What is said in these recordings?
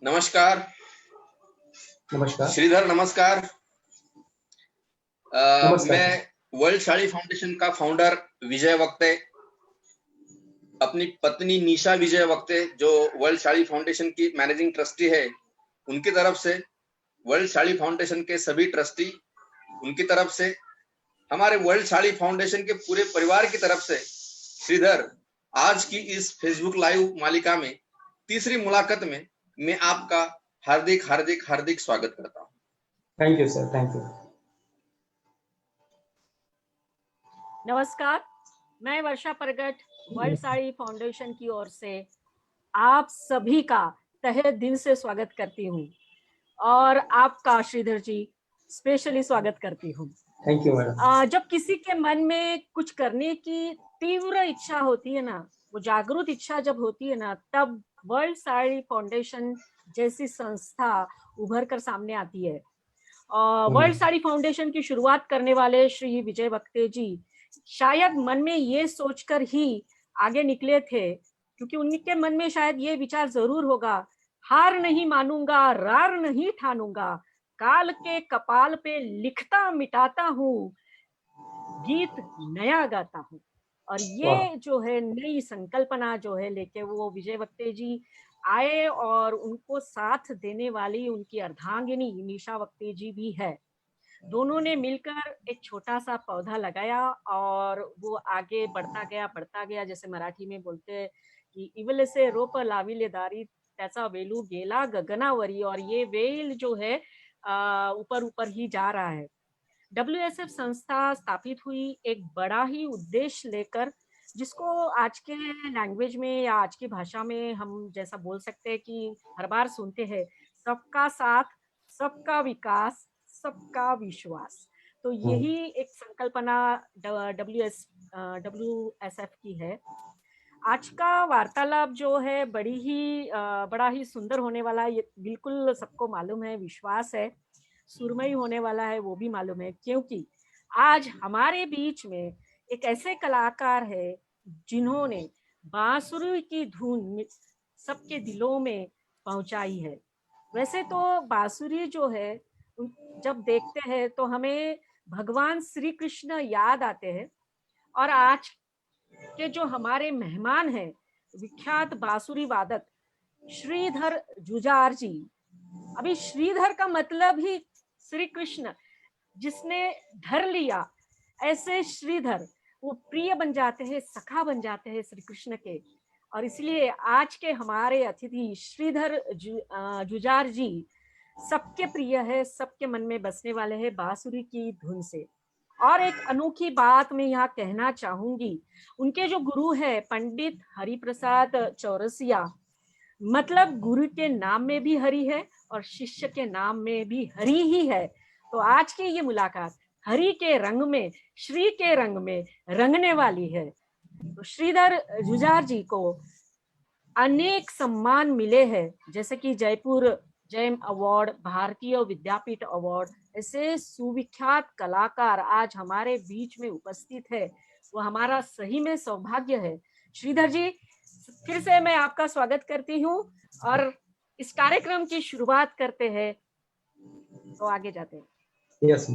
नमस्कार। नमस्कार। श्रीधर नमस्कार। नमस्कार मैं सर। वर्ल्ड साड़ी फाउंडेशन का फाउंडर विजय वक्ते, अपनी पत्नी निशा विजय वक्ते जो वर्ल्ड साड़ी फाउंडेशन की मैनेजिंग ट्रस्टी है, उनकी तरफ से, वर्ल्ड साड़ी फाउंडेशन के सभी ट्रस्टी उनकी तरफ से, हमारे वर्ल्ड साड़ी फाउंडेशन के पूरे परिवार की तरफ से, श्रीधर, आज की इस फेसबुक लाइव मालिका में तीसरी मुलाकात में मैं आपका हार्दिक हार्दिक हार्दिक स्वागत करता हूं। Thank you sir, thank you. नमस्कार, मैं वर्षा प्रगट वर्ल्ड साड़ी फाउंडेशन की ओर से आप सभी का तहे दिल से स्वागत करती हूँ और आपका श्रीधर जी स्पेशली स्वागत करती हूँ। Thank you madam. जब किसी के मन में कुछ करने की तीव्र इच्छा होती है ना, वो जागरूक इच्छा जब होती है ना, तब वर्ल्ड साड़ी फाउंडेशन जैसी संस्था उभर कर सामने आती है। वर्ल्ड साड़ी फाउंडेशन की शुरुआत करने वाले श्री विजय वक्ते जी शायद मन में ये सोचकर ही आगे निकले थे, क्योंकि उनके मन में शायद ये विचार जरूर होगा, हार नहीं मानूंगा, रार नहीं ठानूंगा, काल के कपाल पे लिखता मिटाता हूँ, गीत नया गाता हूँ। और ये जो है नई संकल्पना जो है लेके वो विजय वक्ते जी आए और उनको साथ देने वाली उनकी अर्धांगिनी निशा वक्ते जी भी है। दोनों ने मिलकर एक छोटा सा पौधा लगाया और वो आगे बढ़ता गया, जैसे मराठी में बोलते हैं कि इवले से रोप लाविले दारी त्याचा वेलू गेला गगनावरी, और ये वेल जो है ऊपर ऊपर ही जा रहा है। WSF संस्था स्थापित हुई एक बड़ा ही उद्देश्य लेकर, जिसको आज के लैंग्वेज में या आज की भाषा में हम जैसा बोल सकते हैं कि हर बार सुनते हैं, सबका साथ, सबका विकास, सबका विश्वास। तो यही एक संकल्पना WSF की है। आज का वार्तालाप जो है बड़ा ही सुंदर होने वाला है, ये बिल्कुल सबको मालूम है, विश्वास है, सुरमई होने वाला है वो भी मालूम है, क्योंकि आज हमारे बीच में एक ऐसे कलाकार है जिन्होंने बांसुरी की धुन सबके दिलों में पहुंचाई है। वैसे तो बांसुरी जो है जब देखते हैं तो हमें भगवान श्री कृष्ण याद आते हैं, और आज के जो हमारे मेहमान हैं विख्यात बांसुरी वादक श्रीधर जुजार जी। अभी श्रीधर का मतलब ही श्री कृष्ण, जिसने धर लिया, ऐसे श्रीधर वो प्रिय बन जाते हैं, सखा बन जाते हैं श्री कृष्ण के। और इसलिए आज के हमारे अतिथि श्रीधर जुजार जी सबके प्रिय है, सबके मन में बसने वाले हैं बांसुरी की धुन से। और एक अनोखी बात मैं यहाँ कहना चाहूंगी, उनके जो गुरु है पंडित हरिप्रसाद चौरसिया, मतलब गुरु के नाम में भी हरि है और शिष्य के नाम में भी हरि ही है। तो आज की ये मुलाकात हरि के रंग में, श्री के रंग में रंगने वाली है। तो श्रीधर जुजार जी को अनेक सम्मान मिले हैं, जैसे कि जयपुर जैम अवार्ड, भारतीय विद्यापीठ अवार्ड। ऐसे सुविख्यात कलाकार आज हमारे बीच में उपस्थित है, वो हमारा सही में सौभाग्य है। श्रीधर जी, फिर से मैं आपका स्वागत करती हूँ और इस कार्यक्रम की शुरुआत करते हैं, तो आगे जाते हैं। यस।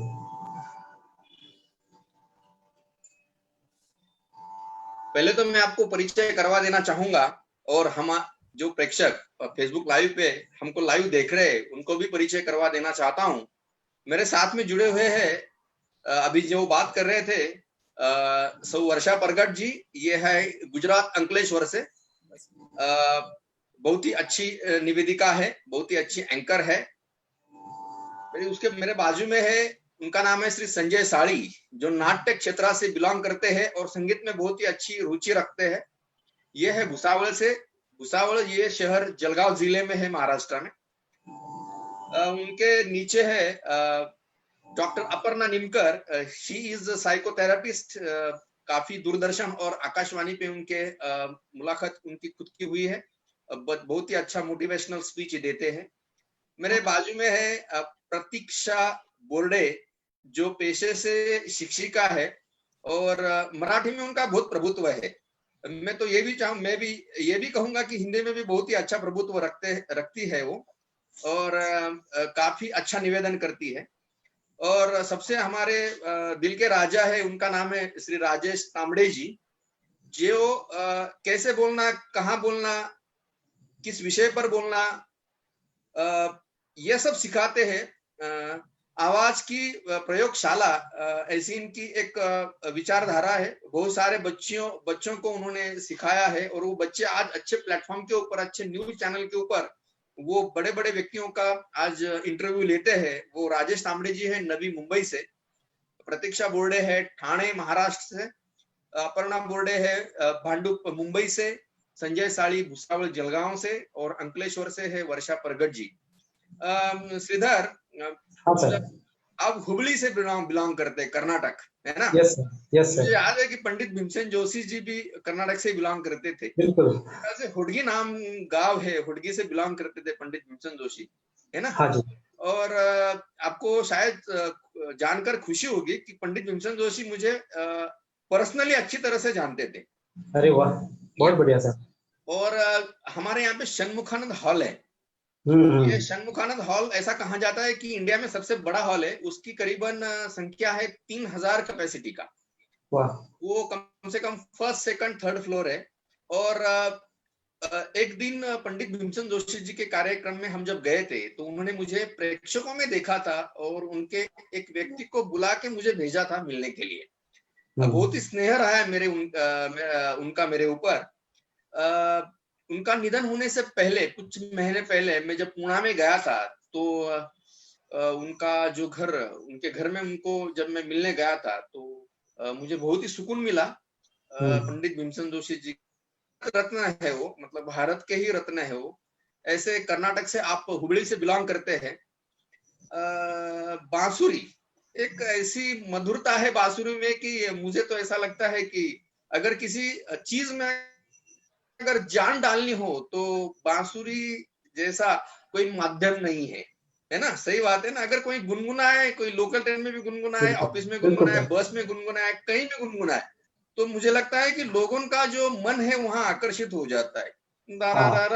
पहले तो मैं आपको परिचय करवा देना चाहूंगा, और हम जो प्रेक्षक फेसबुक लाइव पे हमको लाइव देख रहे हैं उनको भी परिचय करवा देना चाहता हूं। मेरे साथ में जुड़े हुए हैं, अभी जो बात कर रहे थे सौ वर्षा प्रगट जी, ये है गुजरात अंकलेश्वर से। बहुत ही अच्छी निवेदिका है, बहुत ही अच्छी एंकर है। उसके मेरे बाजू में है, उनका नाम है श्री संजय साड़ी, जो नाट्य क्षेत्र से बिलोंग करते हैं और संगीत में बहुत ही अच्छी रुचि रखते हैं। ये है भुसावल से। भुसावल ये शहर जलगांव जिले में है, महाराष्ट्र में। उनके नीचे है doctor Aparna Nimkar, she is psychotherapist. काफी दूरदर्शन और आकाशवाणी पे उनके मुलाकात उनकी खुद की हुई है, बहुत ही अच्छा मोटिवेशनल स्पीच देते हैं। मेरे बाजू में है प्रतीक्षा बोर्डे, जो पेशे से शिक्षिका है और मराठी में उनका बहुत प्रभुत्व है। मैं भी ये भी कहूंगा कि हिंदी में भी बहुत ही अच्छा प्रभुत्व रखती है वो। और काफी अच्छा निवेदन करती है। और सबसे हमारे दिल के राजा है, उनका नाम है श्री राजेश तांबड़े जी, जो कैसे बोलना, कहाँ बोलना, किस विषय पर बोलना, ये सब सिखाते हैं। आवाज की प्रयोगशाला ऐसी इनकी एक विचारधारा है। बहुत सारे बच्चों को उन्होंने सिखाया है, और वो बच्चे आज अच्छे प्लेटफॉर्म के ऊपर, अच्छे न्यूज चैनल के ऊपर वो बड़े बड़े व्यक्तियों का आज इंटरव्यू लेते हैं। वो राजेश तांबड़े जी है नवी मुंबई से, प्रतीक्षा बोर्डे है ठाणे महाराष्ट्र से, अपर्णा बोर्डे है भांडुप मुंबई से, संजय साड़ी भुसावल जलगांव से, और अंकलेश्वर से है वर्षा परगट जी। श्रीधर, हाँ सर। आप हुबली से बिलोंग करते हैं, कर्नाटक, है ना? यस सर, यस मुझे सर, याद है कि पंडित भीमसेन जोशी जी भी कर्नाटक से बिलोंग करते थे। बिल्कुल। ऐसे हुडगी नाम गांव है, हुडगी से बिलोंग करते थे पंडित भीमसेन जोशी, है ना? हाँ जी। और आपको शायद जानकर खुशी होगी कि पंडित भीमसेन जोशी मुझे पर्सनली अच्छी तरह से जानते थे। अरे वाह, बहुत बढ़िया सर। और हमारे यहाँ पे षणमुखानंद हॉल है। ये षणमुखानंद हॉल ऐसा कहा जाता है कि इंडिया में सबसे बड़ा हॉल है, उसकी करीबन संख्या है 3000 कैपेसिटी का। वाह। वो कम से come first, second, third floor है। और एक दिन पंडित भीमसेन जोशी जी के कार्यक्रम में हम जब गए थे, तो उन्होंने मुझे प्रेक्षकों में देखा था, और उनके एक व्यक्ति को बुला के मुझे भेजा था मिलने के लिए। बहुत ही स्नेह रहा है उनका मेरे ऊपर। उनका निधन होने से पहले, कुछ महीने पहले, मैं जब पुणे में गया था, तो उनका जो घर, उनके घर में उनको जब मैं मिलने गया था, तो मुझे बहुत ही सुकून मिला। पंडित भीमसेन जोशी जी रत्न है वो, मतलब भारत के ही रत्न है वो। ऐसे कर्नाटक से, आप हुबली से बिलोंग करते हैं। बांसुरी, एक ऐसी मधुरता है बांसुरी में कि मुझे तो ऐसा लगता है कि अगर किसी चीज में अगर जान डालनी हो, तो बांसुरी जैसा कोई माध्यम नहीं है ना? सही बात है ना? अगर कोई गुनगुनाए, कोई लोकल ट्रेन में भी गुनगुनाए, ऑफिस में बिल्कुल गुनगुनाए, सर। बस में गुनगुनाए, कहीं भी गुनगुनाए, तो मुझे लगता है कि लोगों का जो मन है वहां आकर्षित हो जाता है। हाँ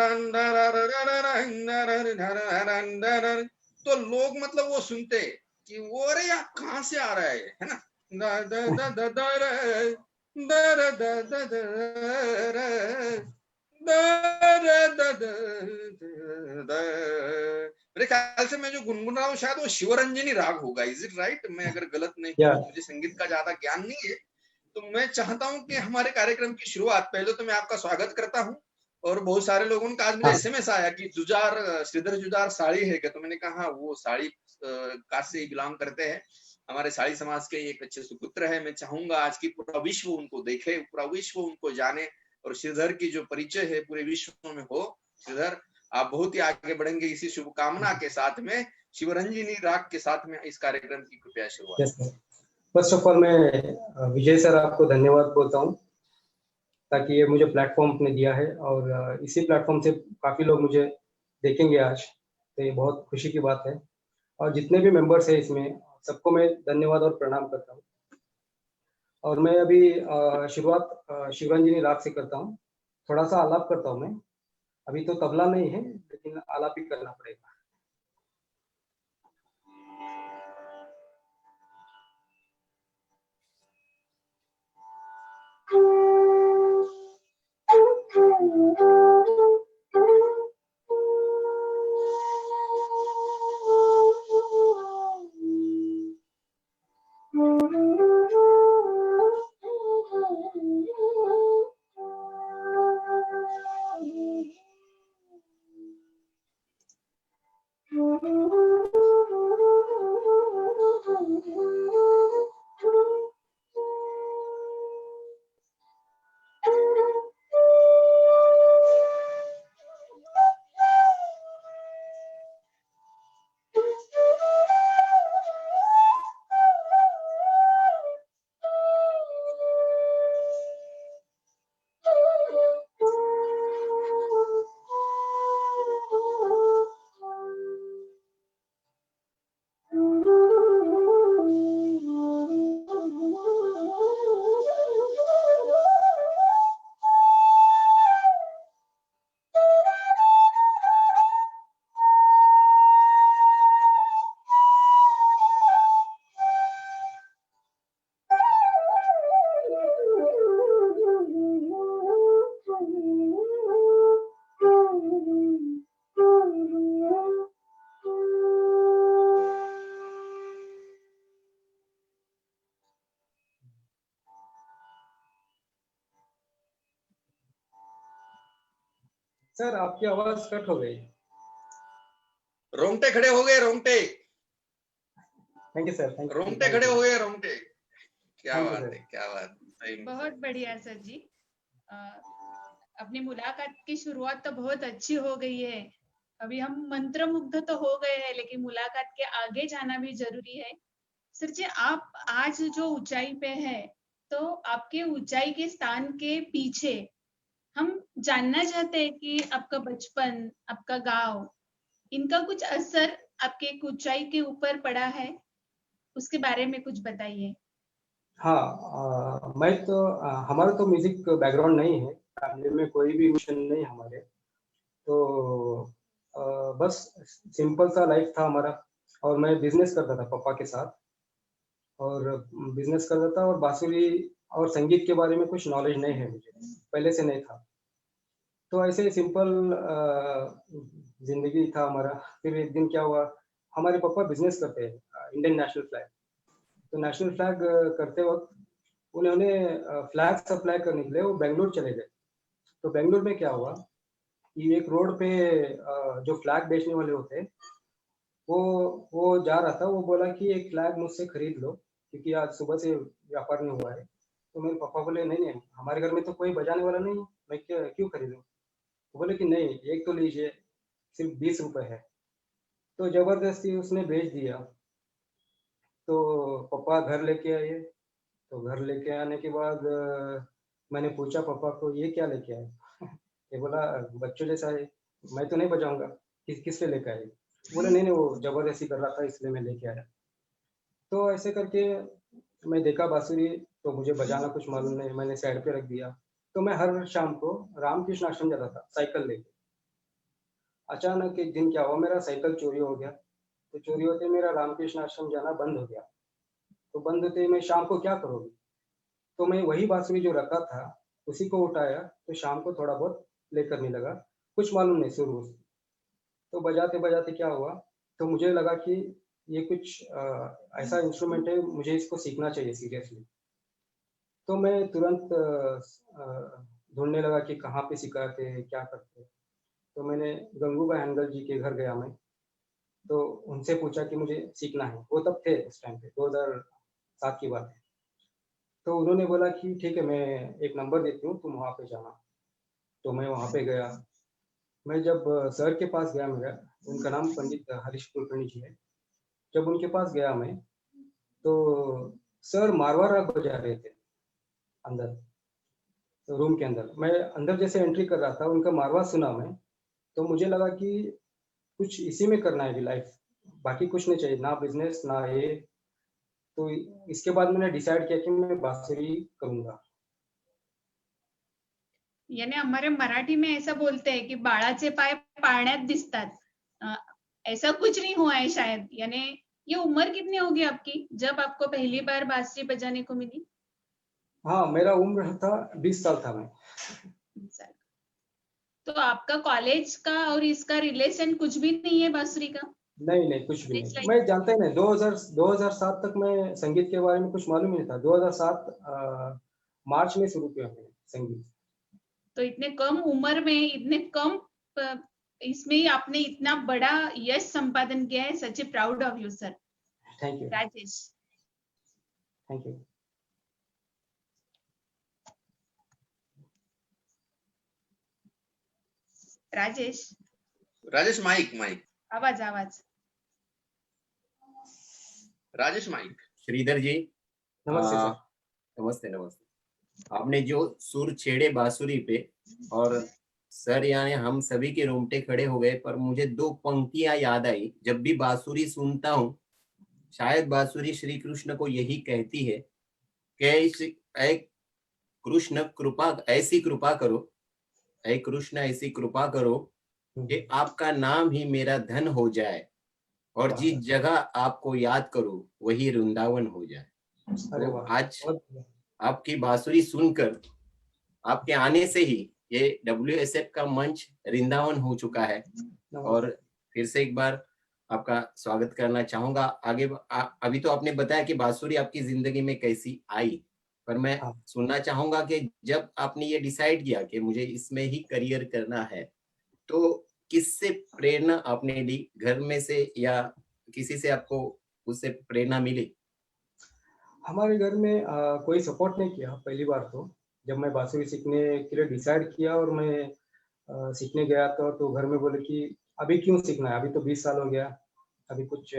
तो लोग मतलब वो सुनते हैं कि वो, अरे यार कहाँ से आ रहा है ना? दा दा दा दा दा रे, दा रा दा दा दा रे, दा रा दा दा दा। मेरे ख्याल से मैं जो गुनगुना रहा हूँ, शायद वो शिवरंजनी राग होगा। Is it right? मैं अगर गलत नहीं या हूँ, मुझे संगीत का ज्यादा ज्ञान नहीं है। तो मैं चाहता हूँ कि हमारे कार्यक्रम की शुरुआत, पहले तो मैं आपका स्वागत करता हूँ। और बहुत सारे लोगों का आज मुझे हाँ एसएमएस आया कि जुजार, श्रीधर जुजार साड़ी है क्या? तो मैंने कहा वो साड़ी कास्ट से बिलोंग करते हैं, हमारे साड़ी समाज के एक अच्छे सुपुत्र है। मैं चाहूंगा आज की पूरा विश्व उनको देखे, पूरा विश्व उनको जाने, और श्रीधर की जो परिचय है पूरे विश्व में हो। श्रीधर, आप बहुत ही आगे बढ़ेंगे, इसी शुभकामना के साथ में, शिवरंजनी राग के साथ में इस कार्यक्रम की कृपया शुरुआत। Yes sir. First of all मैं विजय सर आपको धन्यवाद बोलता हूँ, ताकि ये मुझे प्लेटफॉर्म आपने दिया है, और इसी प्लेटफॉर्म से काफ़ी लोग मुझे देखेंगे आज, तो ये बहुत खुशी की बात है। और जितने भी मेंबर्स हैं इसमें, सबको मैं धन्यवाद और प्रणाम करता हूँ। और मैं अभी शुरुआत शिवरंजनी राग से करता हूँ। थोड़ा सा आलाप करता हूँ मैं। अभी तो तबला नहीं है, लेकिन आलाप ही करना पड़ेगा। सर आपकी आवाज कट हो गई। रोंगटे खड़े हो गए, रोंगटे thank you sir, thank you, रोंगटे थैंक खड़े यू, हो गए, रोंगटे। क्या थैंक यू बात सर। है, क्या बात है, सही में बहुत सही। बढ़िया सर जी। अ, अपनी मुलाकात की शुरुआत तो बहुत अच्छी हो गई है। अभी हम मंत्रमुग्ध तो हो गए हैं, लेकिन मुलाकात के आगे जाना भी जरूरी है। सर जी, आप आज जो ऊंचाई पे है, तो आपके ऊंचाई के स्थान के पीछे हम जानना चाहते हैं कि आपका बचपन, आपका गांव, इनका कुछ असर आपके एक ऊंचाई के ऊपर पड़ा है, उसके बारे में कुछ बताइए। हाँ, मैं तो हमारा तो म्यूजिक बैकग्राउंड नहीं है, फैमिली में कोई भी म्यूजिशियन नहीं हमारे। तो अ, बस सिंपल सा लाइफ था हमारा। और मैं बिजनेस करता था पापा के साथ, और बिजनेस करता था, और बांसुरी और संगीत के बारे में कुछ नॉलेज नहीं है मुझे, पहले से नहीं था। तो ऐसे ही सिंपल जिंदगी था हमारा। फिर एक दिन क्या हुआ, हमारे पापा बिजनेस करते हैं इंडियन नेशनल फ्लैग। तो नेशनल फ्लैग करते वक्त उन्होंने फ्लैग सप्लाई करने के लिए वो बेंगलुरु चले गए। तो बेंगलुरु में क्या हुआ कि एक रोड पे जो फ्लैग बेचने वाले होते हैं, वो वो जा रहा था, वो बोला कि एक फ्लैग मुझसे खरीद लो, क्योंकि आज सुबह से व्यापार नहीं हुआ है। तो मेरे पापा बोले नहीं नहीं, हमारे घर में तो कोई बजाने वाला नहीं है, मैं क्यों खरीदूं। वो बोले कि नहीं, एक तो लीजिए, सिर्फ 20 रुपए है। तो जबरदस्ती उसने बेच दिया। तो पापा घर लेके आए। तो घर लेके आने के बाद मैंने पूछा पापा को, ये क्या लेके आए। ये बोला बच्चों जैसा है, मैं तो नहीं बजाऊंगा, किस लिए लेके आए। बोले नहीं नहीं, वो जबरदस्ती कर रहा था इसलिए मैं लेके आया। तो ऐसे करके मैं देखा बांसुरी, तो मुझे बजाना कुछ मालूम नहीं, मैंने साइड पे रख दिया। तो मैं हर शाम को रामकृष्ण आश्रम जाता था साइकिल लेके। अचानक एक दिन क्या हुआ, मेरा साइकिल चोरी हो गया। तो चोरी होते मेरा रामकृष्ण आश्रम जाना बंद हो गया। तो बंद होते मैं शाम को क्या करूँगी। तो मैं वही बांसुरी जो रखा था उसी को उठाया, तो शाम को थोड़ा बहुत प्ले करने लगा। कुछ मालूम नहीं शुरू से। तो बजाते बजाते क्या हुआ, तो मुझे लगा कि ये कुछ ऐसा इंस्ट्रूमेंट है, मुझे इसको सीखना चाहिए सीरियसली। तो मैं तुरंत ढूंढने लगा कि कहाँ पे सिखाते हैं, क्या करते हैं। तो मैंने गंगूबाई हानगल जी के घर गया मैं। तो उनसे पूछा कि मुझे सीखना है, वो तब थे उस टाइम पे 2007 की बात है। तो उन्होंने बोला कि ठीक है, मैं एक नंबर देती हूँ, तुम वहाँ पे जाना। तो मैं वहाँ पे गया। मैं जब सर के पास गया, मेरा उनका नाम पंडित हरीश कुलकर्णी जी है। जब उनके पास गया मैं, तो सर मारवाड़ राग बजा रहे थे अंदर, तो रूम के अंदर। मैं अंदर जैसे एंट्री कर रहा था, उनका मारवा सुना मैं। तो मुझे लगा कि कुछ इसी में करना है लाइफ, बाकी कुछ नहीं चाहिए, ना बिजनेस ना ये। तो इसके बाद मैंने डिसाइड किया कि मैं बांसुरी करूंगा। यानी हमारे मराठी में ऐसा बोलते हैं कि बाळाचे पाय पाळण्यात दिसतात। अ, ऐसा कुछ नहीं हुआ है शायद। यानी ये उम्र कितनी होगी आपकी जब आपको पहली बार बांसुरी बजाने को मिली? हाँ, मेरा उम्र था 20 साल था मैं। तो आपका कॉलेज का और इसका रिलेशन कुछ भी नहीं है बांसुरी का? नहीं नहीं, कुछ भी कॉलेज नहीं, लाइफ? मैं जानता ही नहीं। 2007 तक मैं संगीत के बारे में कुछ मालूम ही नहीं था। 2007 मार्च में शुरू किया मैंने संगीत। तो इतने कम उम्र में, इतने कम इसमें ही आपने इतना बड़ा यश संपादन किया है। Such a proud of you sir. Thank you, Rajesh. Thank you. Rajesh, Rajesh mike mike, आवाज आवाज। राजेश माइक। श्रीधर जी, नमस्ते सर। नमस्ते नमस्ते। आपने जो सुर छेड़े बांसुरी पे, और सर यानी हम सभी के रोंगटे खड़े हो गए। पर मुझे दो पंक्तियां याद आई जब भी बांसुरी सुनता हूँ। शायद बांसुरी श्री कृष्ण को यही कहती है कि ऐ कृष्ण कृपा, ऐसी कृपा करो, ऐ कृष्ण ऐसी कृपा करो कि आपका नाम ही मेरा धन हो जाए, और जिस जगह आपको याद करूं वही वृंदावन हो जाए। अरे तो वाह, आज बहुत बढ़िया। आपकी बांसुरी सुनकर, आपके आने से ही ये WSF का मंच वृंदावन हो चुका है। और फिर से एक बार आपका स्वागत करना चाहूंगा। आगे अभी तो आपने बताया कि बांसुरी आपकी जिंदगी में कैसी आई, पर मैं हाँ। सुनना चाहूंगा कि जब आपने ये डिसाइड किया कि मुझे इसमें ही करियर करना है, तो किससे प्रेरणा आपने ली, घर में से या किसी से आपको उससे प्रेरणा मिली? हमारे घर में कोई सपोर्ट नहीं किया पहली बार तो। जब मैं बांसुरी सीखने के लिए डिसाइड किया और मैं सीखने गया तो घर में बोले कि अभी क्यों सीखना है, अभी तो 20 साल हो गया, अभी कुछ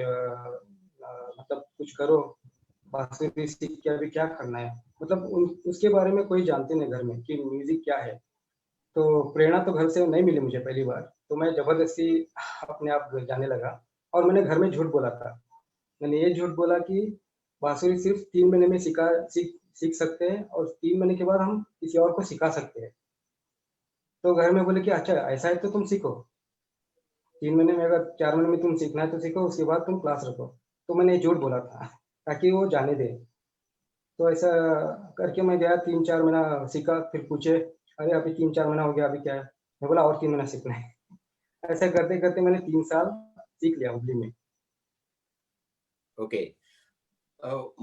मतलब कुछ करो, बांसुरी सीख के अभी क्या करना है। मतलब उसके बारे में कोई जानते नहीं घर में कि म्यूजिक क्या है। तो प्रेरणा तो घर से नहीं मिली मुझे पहली बार, तो मैं जबरदस्ती अपने आप जाने लगा। और मैंने घर में झूठ बोला था। मैंने ये झूठ बोला कि बांसुरी सिर्फ 3 महीने में सीख सकते हैं और 3 महीने के बाद हम किसी और को सिखा सकते हैं। तो घर में बोले कि अच्छा ऐसा है तो तुम सीखो, 3 महीने में, अगर 4 महीने में तुम सीखना है तो सीखो, उसके बाद तुम क्लास रखो। तो मैंने ये झूठ बोला था ताकि वो जाने दे। तो ऐसा करके मैं गया, 3-4 महीना सीखा, फिर पूछे अरे अभी 3-4 महीना हो गया, अभी क्या है। मैं बोला और 3 महीना सीखना है। ऐसा करते करते मैंने 3 साल सीख लिया हुबली में। ओके।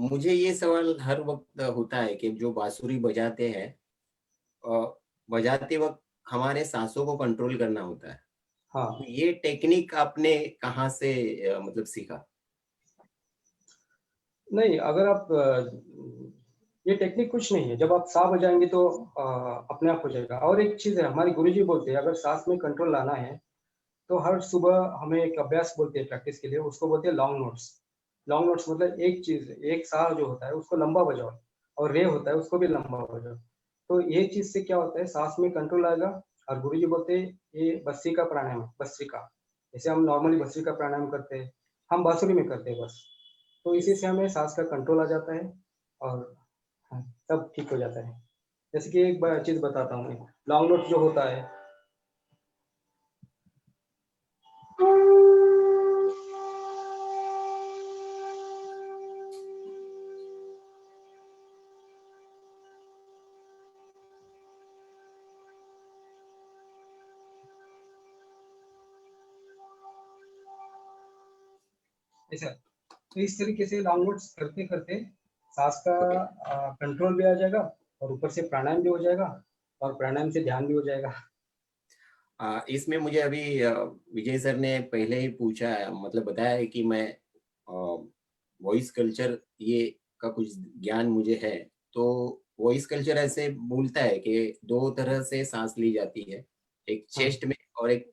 मुझे ये सवाल हर वक्त होता है कि जो बांसुरी बजाते हैं, बजाते वक्त हमारे सांसों को कंट्रोल करना होता है। हाँ, तो ये टेक्निक आपने कहाँ से मतलब सीखा? नहीं अगर आप ये टेक्निक कुछ नहीं है, जब आप सा बजाएंगे तो अपने आप हो जाएगा। और एक चीज है, हमारे गुरुजी बोलते हैं अगर सांस में कंट्रोल लाना है तो हर सुबह हमें एक अभ्यास बोलते हैं प्रैक्टिस के लिए, उसको बोलते हैं लॉन्ग नोट्स। लॉन्ग नोट्स मतलब एक चीज, एक सा जो होता है उसको लंबा बजाओ, और रे होता है उसको भी लंबा बजाओ। तो ये चीज से क्या होता है, सांस में कंट्रोल आएगा। और गुरुजी बोलते हैं ये भस्त्रिका प्राणायाम है, भस्त्रिका। जैसे हम नॉर्मली भस्त्रिका प्राणायाम करते हैं, हम बांसुरी में करते हैं बस। तो इसी से हमें सांस का कंट्रोल आ जाता है और हाँ, सब ठीक हो जाता है। जैसे कि एक बार चीज बताता हूँ मैं, लॉन्ग नोट जो होता है, ऐसा। तो इस तरीके से लॉन्ग नोट्स करते करते सांस का ओके। कंट्रोल भी आ जाएगा और ऊपर से प्राणायाम भी हो जाएगा और प्राणायाम से ध्यान भी हो जाएगा। इसमें मुझे अभी विजय सर ने पहले ही पूछा है, मतलब बताया है कि मैं वॉइस कल्चर ये का कुछ ज्ञान मुझे है। तो वॉइस कल्चर ऐसे बोलता है कि 2 तरह से सांस ली जाती है, एक हाँ, चेस्ट में और एक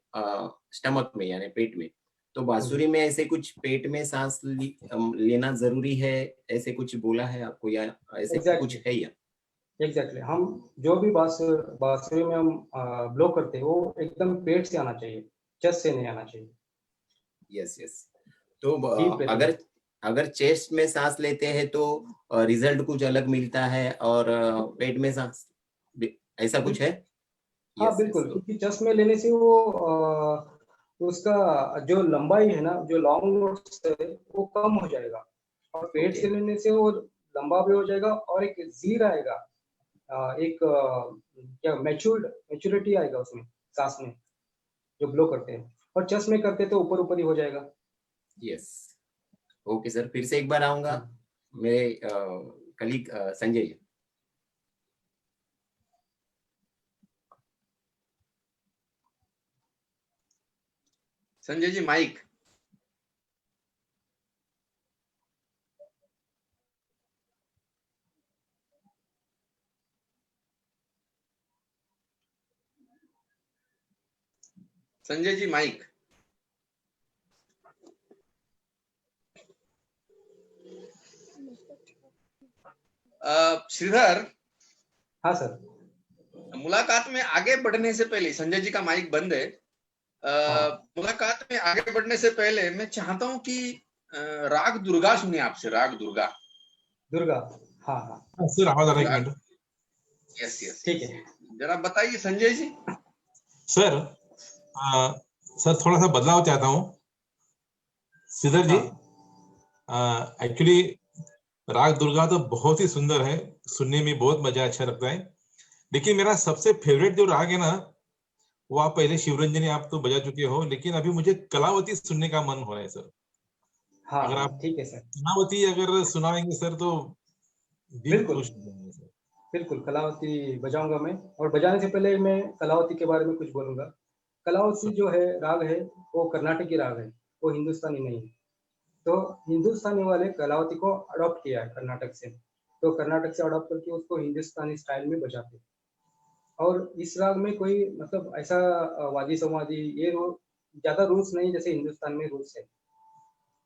स्टमक में यानी पेट में। तो हाँ जी, बांसुरी में ऐसे कुछ पेट में सांस लेना जरूरी है, ऐसे कुछ बोला है आपको या ऐसे कुछ एग्जैक्टली है या? एग्जैक्टली। हम जो भी बांसुरी में हम ब्लो करते हैं वो एकदम पेट से आना चाहिए, चेस्ट से नहीं आना चाहिए। Yes yes. तो डीप ब्रीथिंग। अगर अगर चेस्ट में सांस लेते हैं तो रिजल्ट कुछ अलग मिलता है, और पेट में सांस ऐसा कुछ है? हाँ यस यस। बिल्कुल, क्योंकि चेस्ट में लेने से वो उसका जो लंबाई है ना, जो लॉन्ग नोट्स है वो कम हो जाएगा। और पेट ओके। से लेने से वो लंबा भी हो जाएगा और एक जीर आएगा, एक क्या मैच्योरिटी आएगा उसमें, सांस में जो ब्लो करते हैं। और चेस्ट में करते तो ऊपर ऊपर ही हो जाएगा। यस। ओके सर, फिर से एक बार आऊंगा। हाँ, मेरे colleague Sanjay ji. Sanjay ji mic. Sanjay ji mic. Shridhar, हाँ सर। मुलाकात में आगे बढ़ने से पहले, संजय जी का माइक बंद है। हाँ, मुलाकात में आगे बढ़ने से पहले मैं चाहता हूं कि राग दुर्गा सुने आपसे, राग दुर्गा। दुर्गा। हाँ हाँ, हाँ, सर आवाज आ रहा है, एक राग, मिनट। यस यस ठीक यस, है। जरा बताइए संजय जी। सर सर थोड़ा सा बदलाव चाहता हूँ श्रीधर जी। हाँ, एक्चुअली राग दुर्गा तो बहुत ही सुंदर है, सुनने में बहुत मजा अच्छा लगता है। लेकिन मेरा सबसे फेवरेट जो राग है ना, वो आप पहले शिवरंजनी आप तो बजा चुके हो, लेकिन अभी मुझे कलावती सुनने का मन हो रहा है सर। हाँ अगर हाँ, आप ठीक है सर। कलावती अगर सुनाएंगे सर तो दिल बिल्कुल खुश हो जाएगा सर। बिल्कुल, कलावती बजाऊंगा मैं। और बजाने से पहले मैं कलावती के बारे में कुछ बोलूंगा। कलावती जो है राग है वो कर्नाटकी राग है, वो हिंदुस्तानी नहीं है। तो हिंदुस्तानी वाले कलावती को अडॉप्ट किया है कर्नाटक से, तो कर्नाटक से अडॉप्ट करके उसको हिंदुस्तानी स्टाइल में बजाते हैं। और इस राग में कोई मतलब ऐसा वादी संवादी ये ज्यादा रूल्स नहीं जैसे हिंदुस्तान में रूल्स है।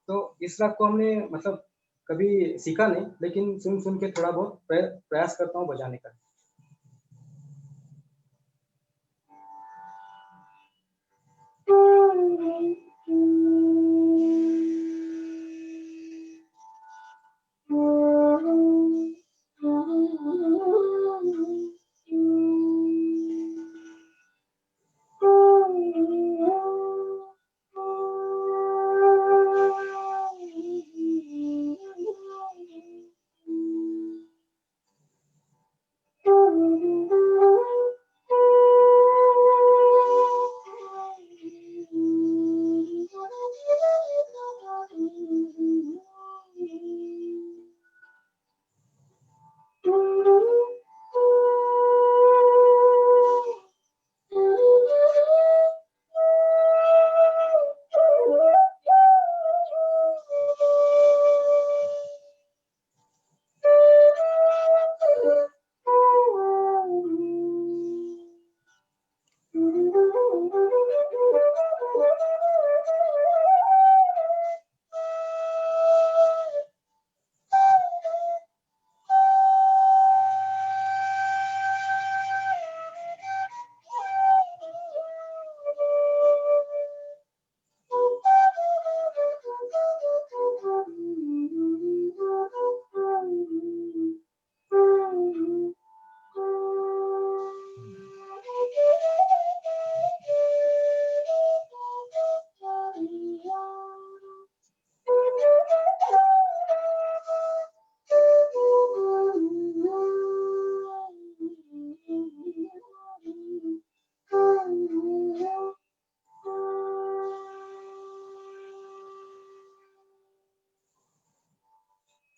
तो इस राग को हमने मतलब कभी सीखा नहीं, लेकिन सुन सुन के थोड़ा बहुत प्रयास करता हूँ बजाने का।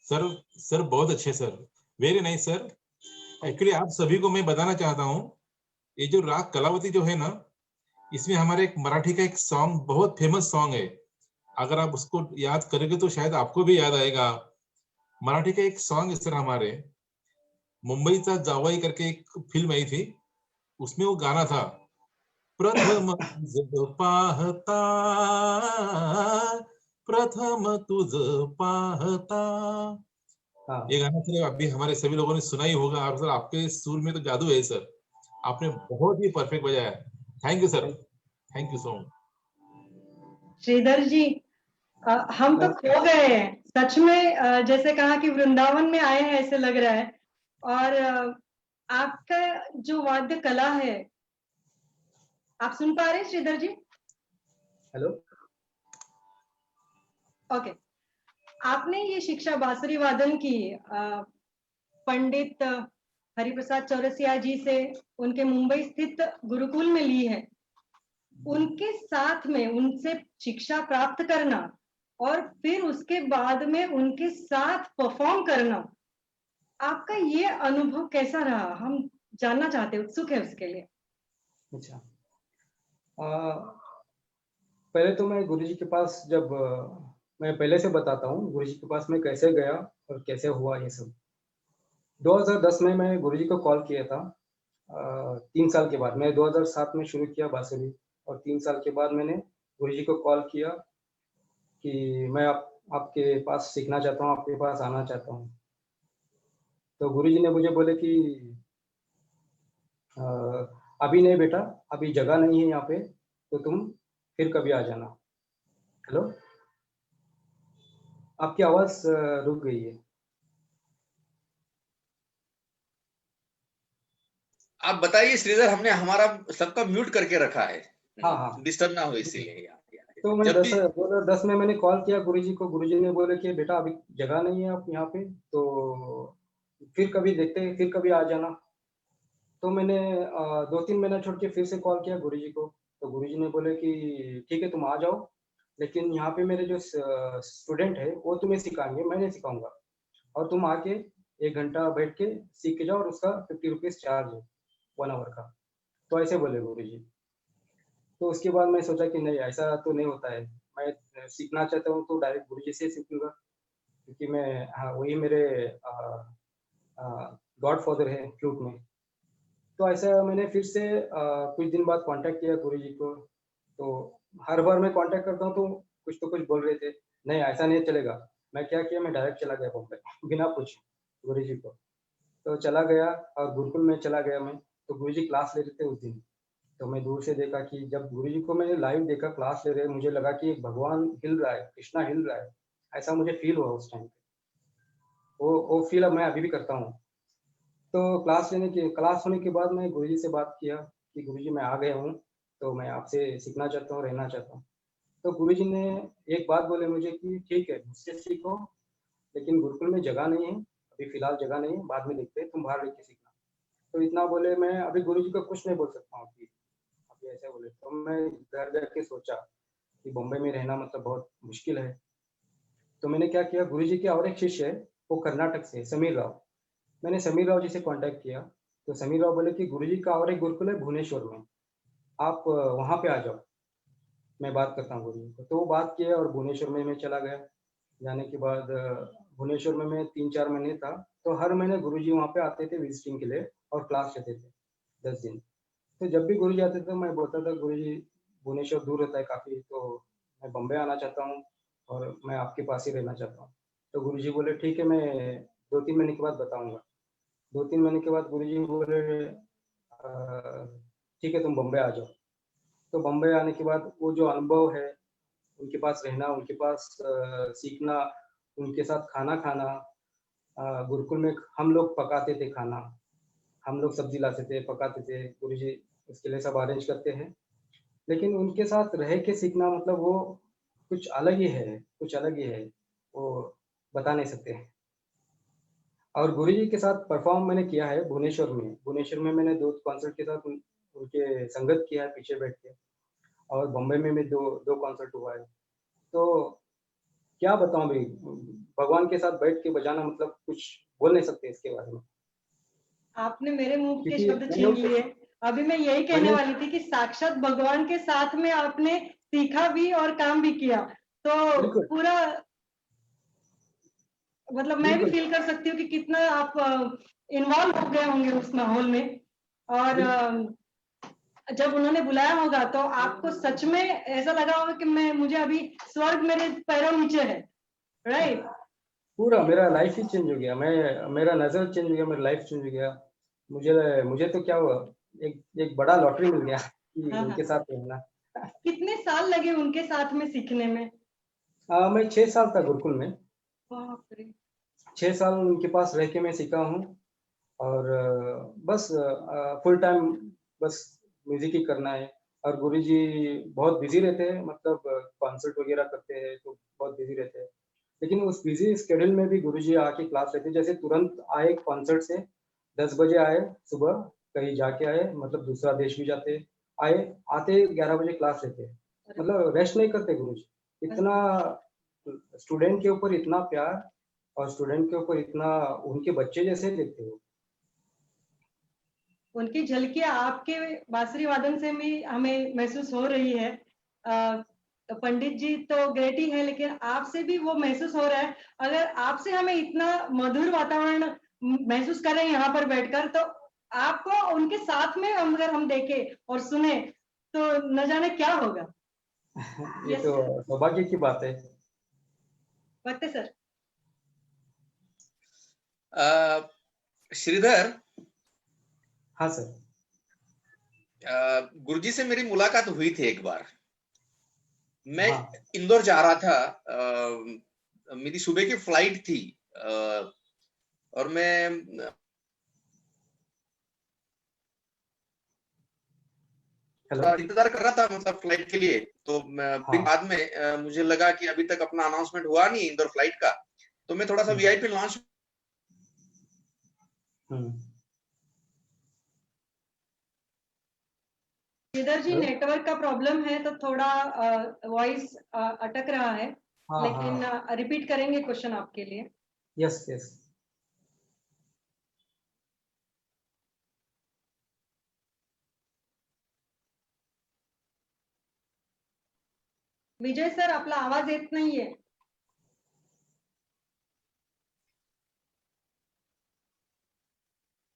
सर सर बहुत अच्छे sir, very nice sir. Actually आप सभी को मैं बताना चाहता हूँ, ये जो राग कलावती जो है ना, इसमें हमारे एक मराठी का एक सॉन्ग बहुत फेमस सॉन्ग है। अगर आप उसको याद करोगे तो शायद आपको भी याद आएगा। मराठी का एक सॉन्ग है सर, हमारे मुंबईचा जावाई करके एक फिल्म आई थी, उसमें वो गाना था, प्रथम तुझ पाहता, प्रथम तुझ पाहता। हाँ ये गाना सर अभी हमारे सभी लोगों ने सुना ही होगा। और सर आपके सुर में तो जादू है सर, आपने बहुत ही परफेक्ट बजाया। Thank you sir, thank you so much. Shridhar ji, हम तो खो गए हैं सच में। जैसे कहा कि वृंदावन में आए हैं ऐसे लग रहा है। और आपका जो वाद्य कला है, आप सुन पा रहे हैं श्रीधर जी? Hello, okay. आपने ये शिक्षा बांसुरी वादन की पंडित हरिप्रसाद चौरसिया जी से उनके मुंबई स्थित गुरुकुल में ली है। उनके साथ में उनसे शिक्षा प्राप्त करना और फिर उसके बाद में उनके साथ परफॉर्म करना, आपका ये अनुभव कैसा रहा? हम जानना चाहते हैं, उत्सुक है उसके लिए। अच्छा। पहले तो मैं गुरुजी के पास जब मैं पहले से बताता हूँ गुरुजी के पास मैं कैसे गया और कैसे हुआ ये सब। 2010 में मैं गुरुजी को कॉल किया था। 3 साल के बाद, मैं 2007 में शुरू किया बांसुरी, और 3 साल के बाद मैंने गुरुजी को कॉल किया कि मैं आपके पास सीखना चाहता हूँ, आपके पास आना चाहता हूँ। तो गुरुजी ने मुझे बोले कि अभी नहीं बेटा, अभी जगह नहीं है यहाँ पे, तो तुम फिर कभी आ जाना। हेलो, आपकी आवाज रुक गई है। आप बताइए श्रीधर, हमने हमारा सबका म्यूट करके रखा है, हाँ। डिस्टर्ब ना हो इसीलिए। तो मैं जब भी 2010 में मैंने कॉल किया गुरुजी को। गुरुजी ने बोले कि बेटा अभी जगह नहीं है आप यहाँ पे, तो फिर कभी देखते हैं, फिर कभी आ जाना। तो मैंने 2-3 महीना छोड़ के फिर से कॉल किया गुरुजी को। तो गुरुजी ने बोले कि ठीक है तुम आ जाओ, लेकिन यहाँ पे मेरे जो स्टूडेंट है वो तुम्हें सिखाएंगे, मैं नहीं सिखाऊंगा, और तुम आके 1 घंटा बैठ के सीख के जाओ, और उसका 50 रुपीज चार्ज है 1 आवर का। तो ऐसे बोले गुरुजी। तो उसके बाद मैं सोचा कि नहीं, ऐसा तो नहीं होता है, मैं सीखना चाहता हूँ तो डायरेक्ट गुरुजी से सीखूंगा, क्योंकि मैं, हाँ, वही मेरे गॉड फादर है फ्लूट में। तो ऐसा मैंने फिर से कुछ दिन बाद कांटेक्ट किया गुरुजी को। तो हर बार मैं कांटेक्ट करता हूँ तो कुछ बोल रहे थे, नहीं ऐसा नहीं चलेगा। मैं क्या किया, मैं डायरेक्ट चला गया बॉम्बे बिना पूछे गुरुजी को। तो चला गया और गुरुकुल में चला गया मैं। तो गुरुजी क्लास ले रहे थे उस दिन। तो मैं दूर से देखा कि जब गुरुजी को मैंने लाइव देखा क्लास ले रहे, मुझे लगा कि एक भगवान हिल रहा है, कृष्णा हिल रहा है, ऐसा मुझे फील हुआ उस टाइम पे। वो फील अब मैं अभी भी करता हूँ। तो क्लास होने के बाद मैं गुरुजी से बात किया कि गुरुजी मैं आ गया हूँ, तो मैं आपसे सीखना चाहता हूँ, रहना चाहता हूँ। तो गुरुजी ने एक बात बोले मुझे कि ठीक है, मुझसे सीखो, लेकिन गुरुकुल में जगह नहीं है, अभी फिलहाल जगह नहीं है, बाद में देखते हैं, तुम बाहर रह के सीखना। तो इतना बोले, मैं अभी गुरुजी को कुछ नहीं बोल सकता हूँ कि अभी ऐसे बोले। तो मैं घर जाके सोचा कि बॉम्बे में रहना मतलब बहुत मुश्किल है। तो मैंने क्या किया, गुरुजी के और एक शिष्य है, वो कर्नाटक से, समीर राव। मैंने समीर राव जी से कांटेक्ट किया। तो समीर राव बोले कि गुरुजी का और एक गुरुकुल है भुवनेश्वर में, आप वहाँ पे आ जाओ, मैं बात करता हूँ गुरुजी को। तो वो बात किया और भुवनेश्वर में मैं चला गया। जाने के बाद भुवनेश्वर में मैं 3-4 महीने था। तो हर महीने गुरुजी वहाँ पे आते थे विजिटिंग के लिए और क्लास लेते थे 10 दिन। तो जब भी गुरुजी आते थे मैं बोलता था, गुरुजी भुवनेश्वर दूर रहता है काफ़ी, तो मैं बम्बई आना चाहता हूँ और मैं आपके पास ही रहना चाहता हूँ। तो गुरुजी बोले ठीक है, मैं 2-3 महीने के बाद बताऊँगा। 2-3 महीने के बाद गुरुजी बोले ठीक है, तुम बम्बई आ जाओ। तो बम्बई आने के बाद वो जो अनुभव है, उनके पास रहना, उनके पास सीखना, उनके साथ खाना खाना, गुरुकुल में हम लोग पकाते थे खाना, हम लोग सब्जी लाते थे, पकाते थे, गुरुजी उसके लिए सब अरेंज करते हैं। लेकिन उनके साथ रह के सीखना मतलब वो कुछ अलग ही है, कुछ अलग ही है, वो बता नहीं सकते। और गुरुजी के साथ परफॉर्म मैंने किया है भुवनेश्वर में। भुवनेश्वर में मैंने 2 कॉन्सर्ट के साथ उनके संगत किया है पीछे बैठ के, और बॉम्बे में भी 2 कॉन्सर्ट हुआ है। तो क्या बताऊँ भई, भगवान के साथ बैठ के बजाना मतलब कुछ बोल नहीं सकते इसके बारे में। आपने मेरे मुंह के क्योंकि शब्द छीन लिए। अभी मैं यही कहने मैंने वाली थी कि साक्षात भगवान के साथ में आपने सीखा भी और काम भी किया, तो बिल्कुल, पूरा मतलब मैं भी बिल्कुल, फील कर सकती हूँ कि कितना आप इन्वॉल्व हो गए होंगे उस माहौल में। और बिल्कुल, जब उन्होंने बुलाया होगा तो आपको सच में ऐसा लगा होगा कि मुझे अभी स्वर्ग मेरे पैरों नीचे है, राइट? पूरा मेरा लाइफ ही चेंज हो गया। मेरा नज़र चेंज हो गया, मेरा लाइफ चेंज हो गया। मुझे मुझे तो क्या हुआ, एक बड़ा लॉटरी मिल गया कि हाँ, उनके हाँ। साथ रहना। कितने साल लगे उनके साथ में सीखने में? मैं 6 साल था गुरुकुल में। बाप रे! 6 साल उनके पास रह के मैं सीखा हूँ। और बस फुल टाइम बस म्यूजिक ही करना है। और गुरुजी बहुत बिजी रहते हैं, मतलब कॉन्सर्ट वगैरह करते हैं तो बहुत बिजी रहते हैं। लेकिन उस बिजी स्केड्यूल में भी गुरुजी आके क्लास लेते हैं। जैसे तुरंत आए कॉन्सर्ट से, 10 बजे आए सुबह, कहीं जाके आए, मतलब दूसरा देश भी जाते आए, आते 11 बजे क्लास लेते हैं। अरे मतलब रेस्ट नहीं करते गुरुजी। वाह! इतना स्टूडेंट के ऊपर इतना प्यार, और स्टूडेंट के ऊपर इतना उनके बच्चे जैसे देखते हो। उनकी झलकियाँ आपके बांसुरी वादन से भी हमें महसूस हो रही है। पंडित जी तो ग्रेट ही है, लेकिन आपसे भी वो महसूस हो रहा है। अगर आपसे हमें इतना मधुर वातावरण महसूस कर रहे हैं यहाँ पर बैठकर, तो आपको उनके साथ में अगर हम देखें और सुने, तो न जाने क्या होगा। ये यस तो सौभाग्य की बात है। भक्ते सर। श्रीधर, हाँ सर। गुरुजी से मेरी मुलाकात हुई थी एक बार। मैं हाँ, इंदौर जा रहा था। मेरी सुबह की फ्लाइट थी, और मैं हेलो। थोड़ा इंतजार कर रहा था, मतलब फ्लाइट के लिए। तो फिर हाँ। बाद में मुझे लगा कि अभी तक अपना अनाउंसमेंट हुआ नहीं इंदौर फ्लाइट का। तो मैं थोड़ा सा हुँ, वीआईपी लॉन्च। हुँ। श्रीधर जी, हेलो। नेटवर्क का प्रॉब्लम है तो थोड़ा वॉइस अटक रहा है, हाँ, लेकिन हाँ। रिपीट करेंगे क्वेश्चन आपके लिए। Yes, yes. विजय सर, आपला आवाज येत नाहीये.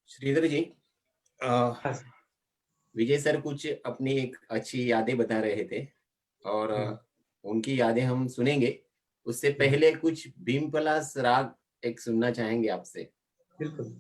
श्रीधर जी, हाँ सर. विजय सर कुछ अपनी एक अच्छी यादें बता रहे थे और उनकी यादें हम सुनेंगे. उससे पहले कुछ भीमपलास राग एक सुनना चाहेंगे आपसे. बिल्कुल.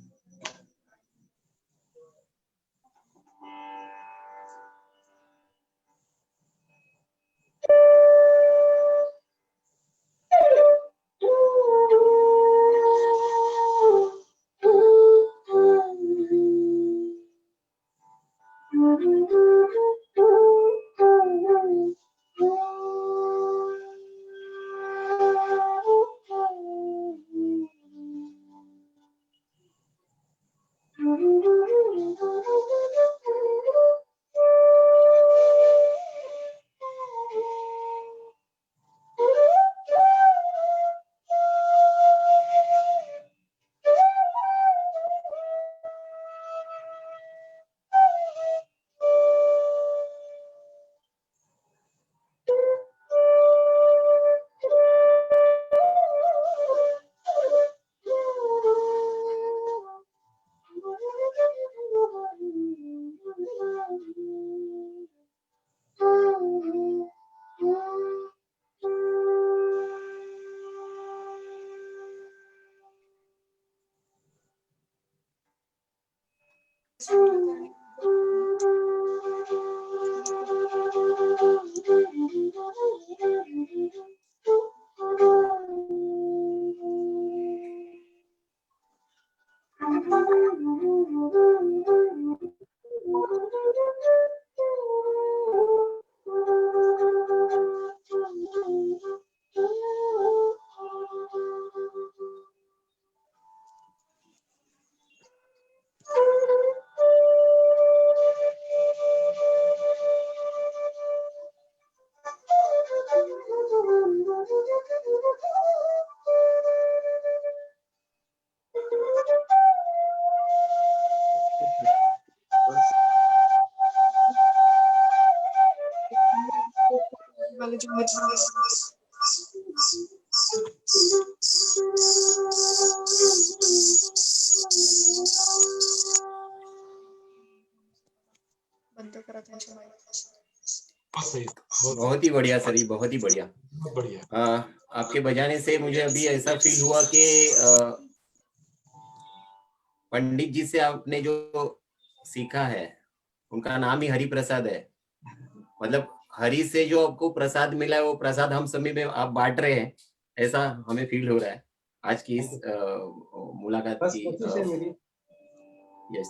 बहुत ही बढ़िया सर, बहुत ही बढ़िया. बहुत बढ़िया. आपके बजाने से मुझे अभी ऐसा फील हुआ कि पंडित जी से आपने जो सीखा है उनका नाम ही हरि प्रसाद है. मतलब हरि से जो आपको प्रसाद मिला है वो प्रसाद हम सभी में आप बांट रहे हैं, ऐसा हमें फील हो रहा है आज की इस मुलाकात बस की. कोशिश है मेरी. यस.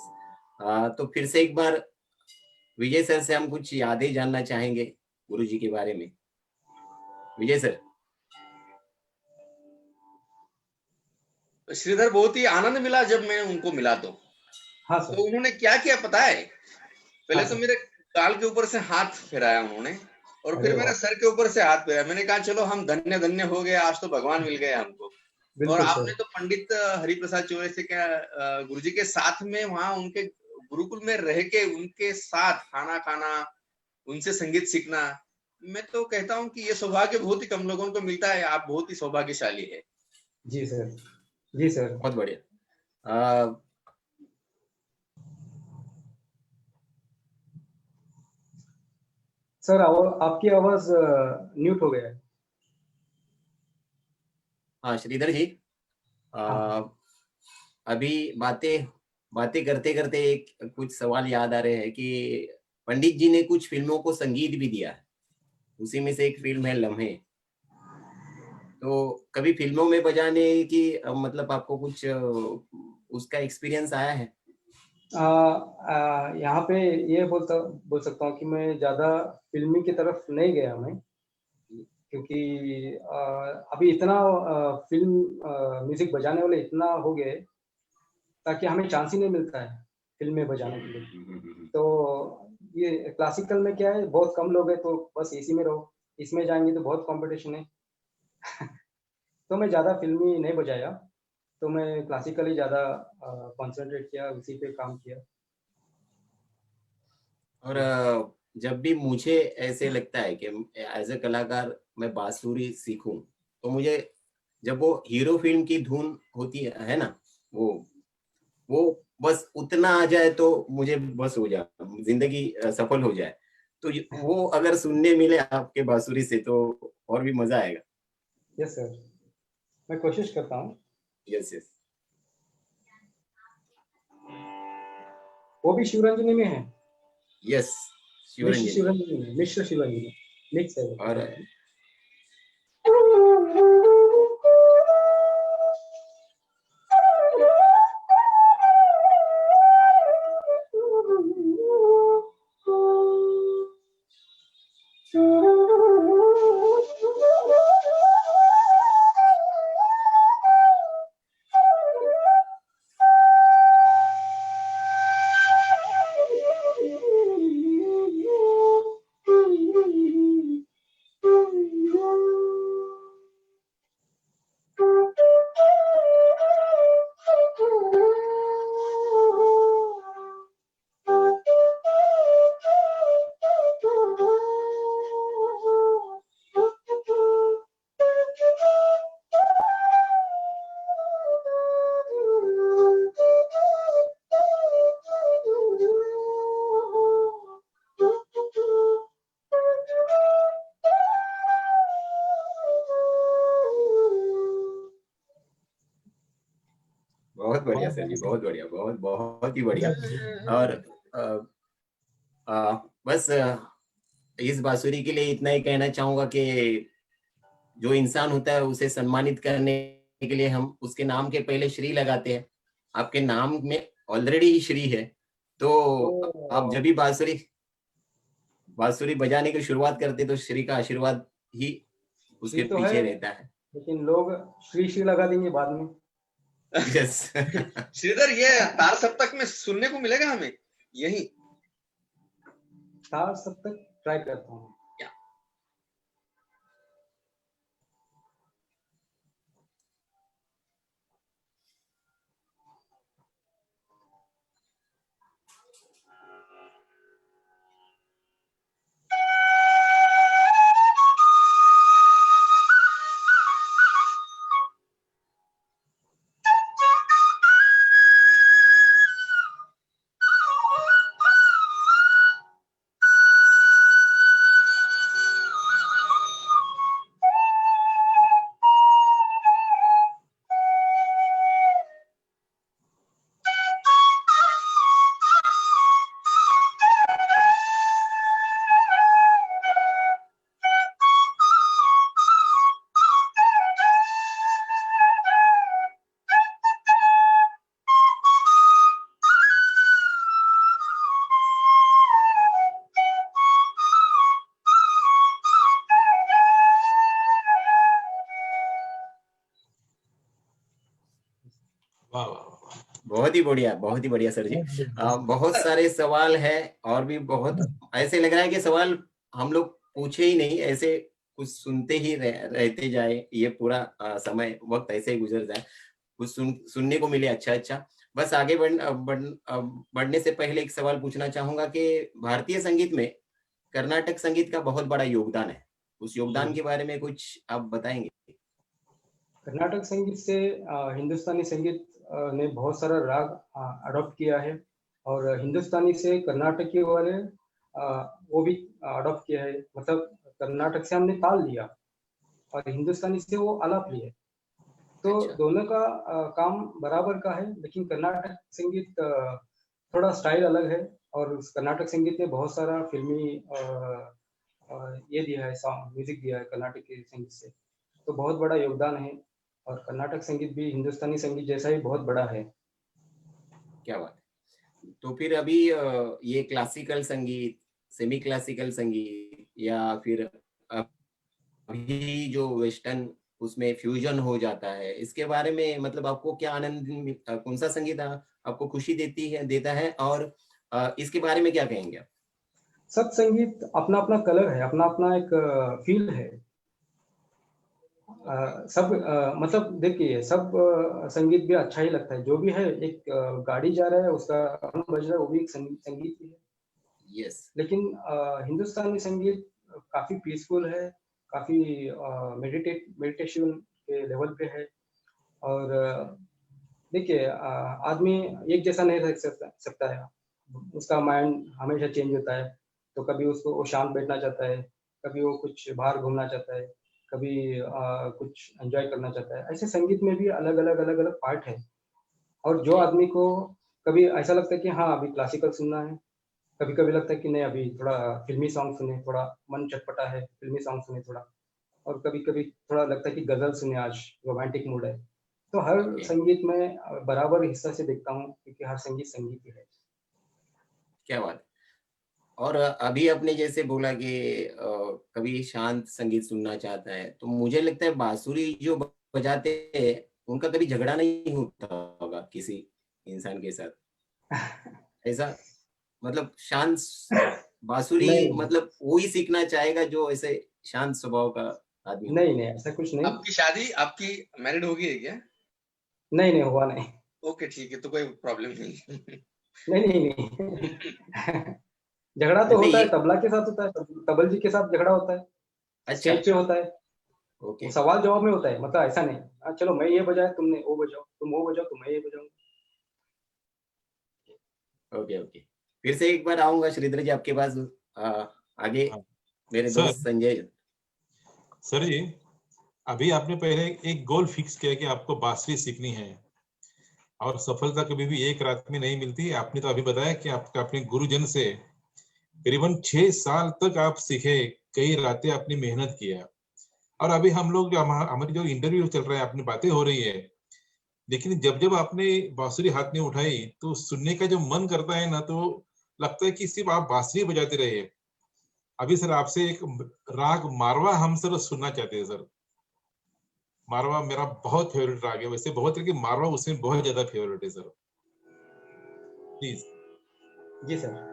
तो फिर से एक बार विजय सर से हम कुछ यादें जानना चाहेंगे गुरु जी के बारे में. विजय सर. श्रीधर, बहुत ही आनंद मिला जब मैं उनको मिला तो. हाँ सर. तो उन्होंने क्या किया पता है? पहले हाँ तो सर. मेरे गाल के ऊपर से हाथ फेराया उन्होंने और अरे फिर मेरे वाह. सर के ऊपर से हाथ फेराया. मैंने कहा चलो हम धन्य धन्य हो गए, आज तो भगवान मिल गए हमको. और बिल्कुल आपने सर. तो पंडित हरिप्रसाद चौरसिया के गुरुजी के साथ में वहां उनके गुरुकुल में रह के उनके साथ खाना खाना, उनसे संगीत सीखना, मैं तो कहता हूँ कि ये सौभाग्य बहुत ही कम लोगों को मिलता है. आप बहुत ही सौभाग्यशाली है. जी सर. जी सर. बहुत बढ़िया. सर आपकी आवाज म्यूट हो गया है. हाँ श्रीधर जी, अभी बातें करते करते एक कुछ सवाल याद आ रहे हैं कि पंडित जी ने कुछ फिल्मों को संगीत भी दिया है. उसी में से एक फिल्म है लम्हे. तो कभी फिल्मों में बजाने की मतलब आपको कुछ उसका एक्सपीरियंस आया है? यहाँ पे ये बोल सकता हूँ कि मैं ज़्यादा फिल्मी की तरफ नहीं गया मैं, क्योंकि अभी इतना फिल्म म्यूजिक बजाने वाले इतना हो गए ताकि हमें चांस ही नहीं मिलता है फिल्म में बजाने के लिए. तो ये क्लासिकल में क्या है, बहुत कम लोग हैं तो बस इसी में रहो. इसमें जाएंगे तो बहुत कंपटीशन है. तो मैं ज़्यादा फिल्मी नहीं बजाया, तो मैं क्लासिकली ज़्यादा कंसंट्रेट किया, उसी पे काम किया. और जब भी मुझे ऐसे लगता है कि एज ए कलाकार मैं बांसुरी सीखूं, तो मुझे जब वो हीरो फिल्म की धुन होती है ना, वो बस उतना आ जाए तो मुझे बस हो जाए, जिंदगी सफल हो जाए। तो वो अगर सुनने मिले आपके बांसुरी से तो और भी मजा आएगा। यस सर, मैं कोशिश करता हूँ। Yes yes. वो भी शिवरंजनी में है। यस, मिश्र शिवरंजनी। शिवरंजनी में, मिश्र शिवरंजनी मिक्स है वो। और बहुत बढ़िया सर जी, बहुत बढ़िया, बहुत बहुत ही बढ़िया। और बस इस बांसुरी के लिए इतना ही कहना चाहूंगा कि जो इंसान होता है उसे सम्मानित करने के लिए हम उसके नाम के पहले श्री लगाते हैं। आपके नाम में ऑलरेडी ही श्री है, तो आप जब भी बांसुरी बजाने की शुरुआत करते तो श्री का आशीर्वाद ही उसके तो पीछे है, रहता है। लेकिन लोग श्री श्री लगा देंगे बाद में। यस। श्रीधर, ये तार सप्तक में सुनने को मिलेगा हमें यही? तार सप्तक ट्राई करता हूँ। बहुत ही बढ़िया, बहुत ही बढ़िया सर जी। बहुत सारे सवाल है और भी बहुत, ऐसे लग रहा है कि सवाल हम लोग पूछे ही नहीं, ऐसे कुछ सुनते ही रहते जाए, ये पूरा समय वक्त ऐसे ही गुजर जाए, कुछ सुनने को मिले। अच्छा, बस आगे बढ़ने से पहले एक सवाल पूछना चाहूंगा कि भारतीय संगीत में कर्नाटक संगीत का बहुत बड़ा योगदान है, उस योगदान के बारे में कुछ आप बताएंगे? कर्नाटक संगीत से हिंदुस्तानी संगीत ने बहुत सारा राग अडॉप्ट किया है, और हिंदुस्तानी से कर्नाटकी वाले वो भी अडॉप्ट किया है। मतलब कर्नाटक से हमने ताल लिया और हिंदुस्तानी से वो आलाप लिए, तो अच्छा। दोनों का काम बराबर का है। लेकिन कर्नाटक संगीत थोड़ा स्टाइल अलग है, और उस कर्नाटक संगीत ने बहुत सारा फिल्मी ये दिया है, सॉन्ग म्यूजिक दिया है कर्नाटक के संगीत से, तो बहुत बड़ा योगदान है। और कर्नाटक संगीत भी हिंदुस्तानी संगीत जैसा ही बहुत बड़ा है। क्या बात है। तो फिर अभी ये क्लासिकल संगीत, सेमी क्लासिकल संगीत, या फिर अभी जो वेस्टर्न उसमें फ्यूजन हो जाता है, इसके बारे में मतलब आपको क्या आनंद, कौन सा संगीत आपको खुशी देता है, और इसके बारे में क्या कहेंगे आप? सब संगीत अपना अपना कलर है, अपना अपना एक फील है। सब मतलब देखिए, सब संगीत भी अच्छा ही लगता है। जो भी है, एक गाड़ी जा रहा है उसका हॉर्न बज रहा है, वो भी एक संगीत ही है। यस। लेकिन हिंदुस्तानी संगीत काफी पीसफुल है, काफी मेडिटेशन के लेवल पे है। और देखिए आदमी एक जैसा नहीं रह सकता है, उसका माइंड हमेशा चेंज होता है। तो कभी उसको वो शांत बैठना चाहता है, कभी वो कुछ बाहर घूमना चाहता है, कभी कुछ एंजॉय करना चाहता है। ऐसे संगीत में भी अलग अलग पार्ट है। और जो आदमी को कभी ऐसा लगता है कि हाँ अभी क्लासिकल सुनना है, कभी कभी लगता है कि नहीं अभी थोड़ा फिल्मी सॉन्ग सुने, थोड़ा मन चटपटा है, फिल्मी सॉन्ग सुने थोड़ा। और कभी कभी थोड़ा लगता है कि गजल सुने, आज रोमांटिक मूड है। तो हर संगीत में बराबर हिस्सा से देखता हूँ, क्योंकि हर संगीत संगीत ही है। क्या बात। और अभी आपने जैसे बोला कि कभी शांत संगीत सुनना चाहता है, तो मुझे लगता है बांसुरी जो बजाते हैं उनका कभी झगड़ा नहीं होता होगा किसी इंसान के साथ, ऐसा? मतलब शांत बांसुरी, नहीं मतलब वो ही सीखना चाहेगा जो ऐसे शांत स्वभाव का आदमी हो। नहीं ऐसा कुछ नहीं। आपकी शादी, आपकी मैरिड होगी है क्या? नहीं हुआ नहीं। ओके ठीक है, तो कोई प्रॉब्लम नहीं। नहीं झगड़ा तो नहीं होता है, ये तबला के साथ होता है, तबल जी के साथ झगड़ा होता है, अच्छा, स्टेज पे होता है। ओके वो सवाल जवाब में होता है, मतलब ऐसा नहीं चलो मैं ये बजाया तुमने वो बजाओ, तुम वो बजाओ तो मैं ये बजाऊं। Okay okay. फिर से एक बार आऊंगा श्रीधर जी आपके पास। आगे हाँ। मेरे सर दोस्त संजय। सर जी, अभी आपने पहले एक गोल फिक्स किया कि आपको बांसुरी सीखनी है, और सफलता कभी भी एक रात में नहीं मिलती। आपने तो अभी बताया कि आपका अपने गुरुजन से करीबन 6 साल तक आप सीखे, कई रातें आपने मेहनत किया। और अभी हम लोग जो हमारी जो इंटरव्यू चल रहा है, अपनी बातें हो रही है, लेकिन जब जब आपने बांसुरी हाथ में उठाई तो सुनने का जो मन करता है ना, तो लगता है कि सिर्फ आप बांसुरी बजाते रहे। अभी सर आपसे एक राग मारवा हम सर सुनना चाहते हैं सर। मारवा मेरा बहुत फेवरेट राग है, वैसे बहुत है कि मारवा उसमें बहुत ज्यादा फेवरेट है सर, प्लीज। Ji sir.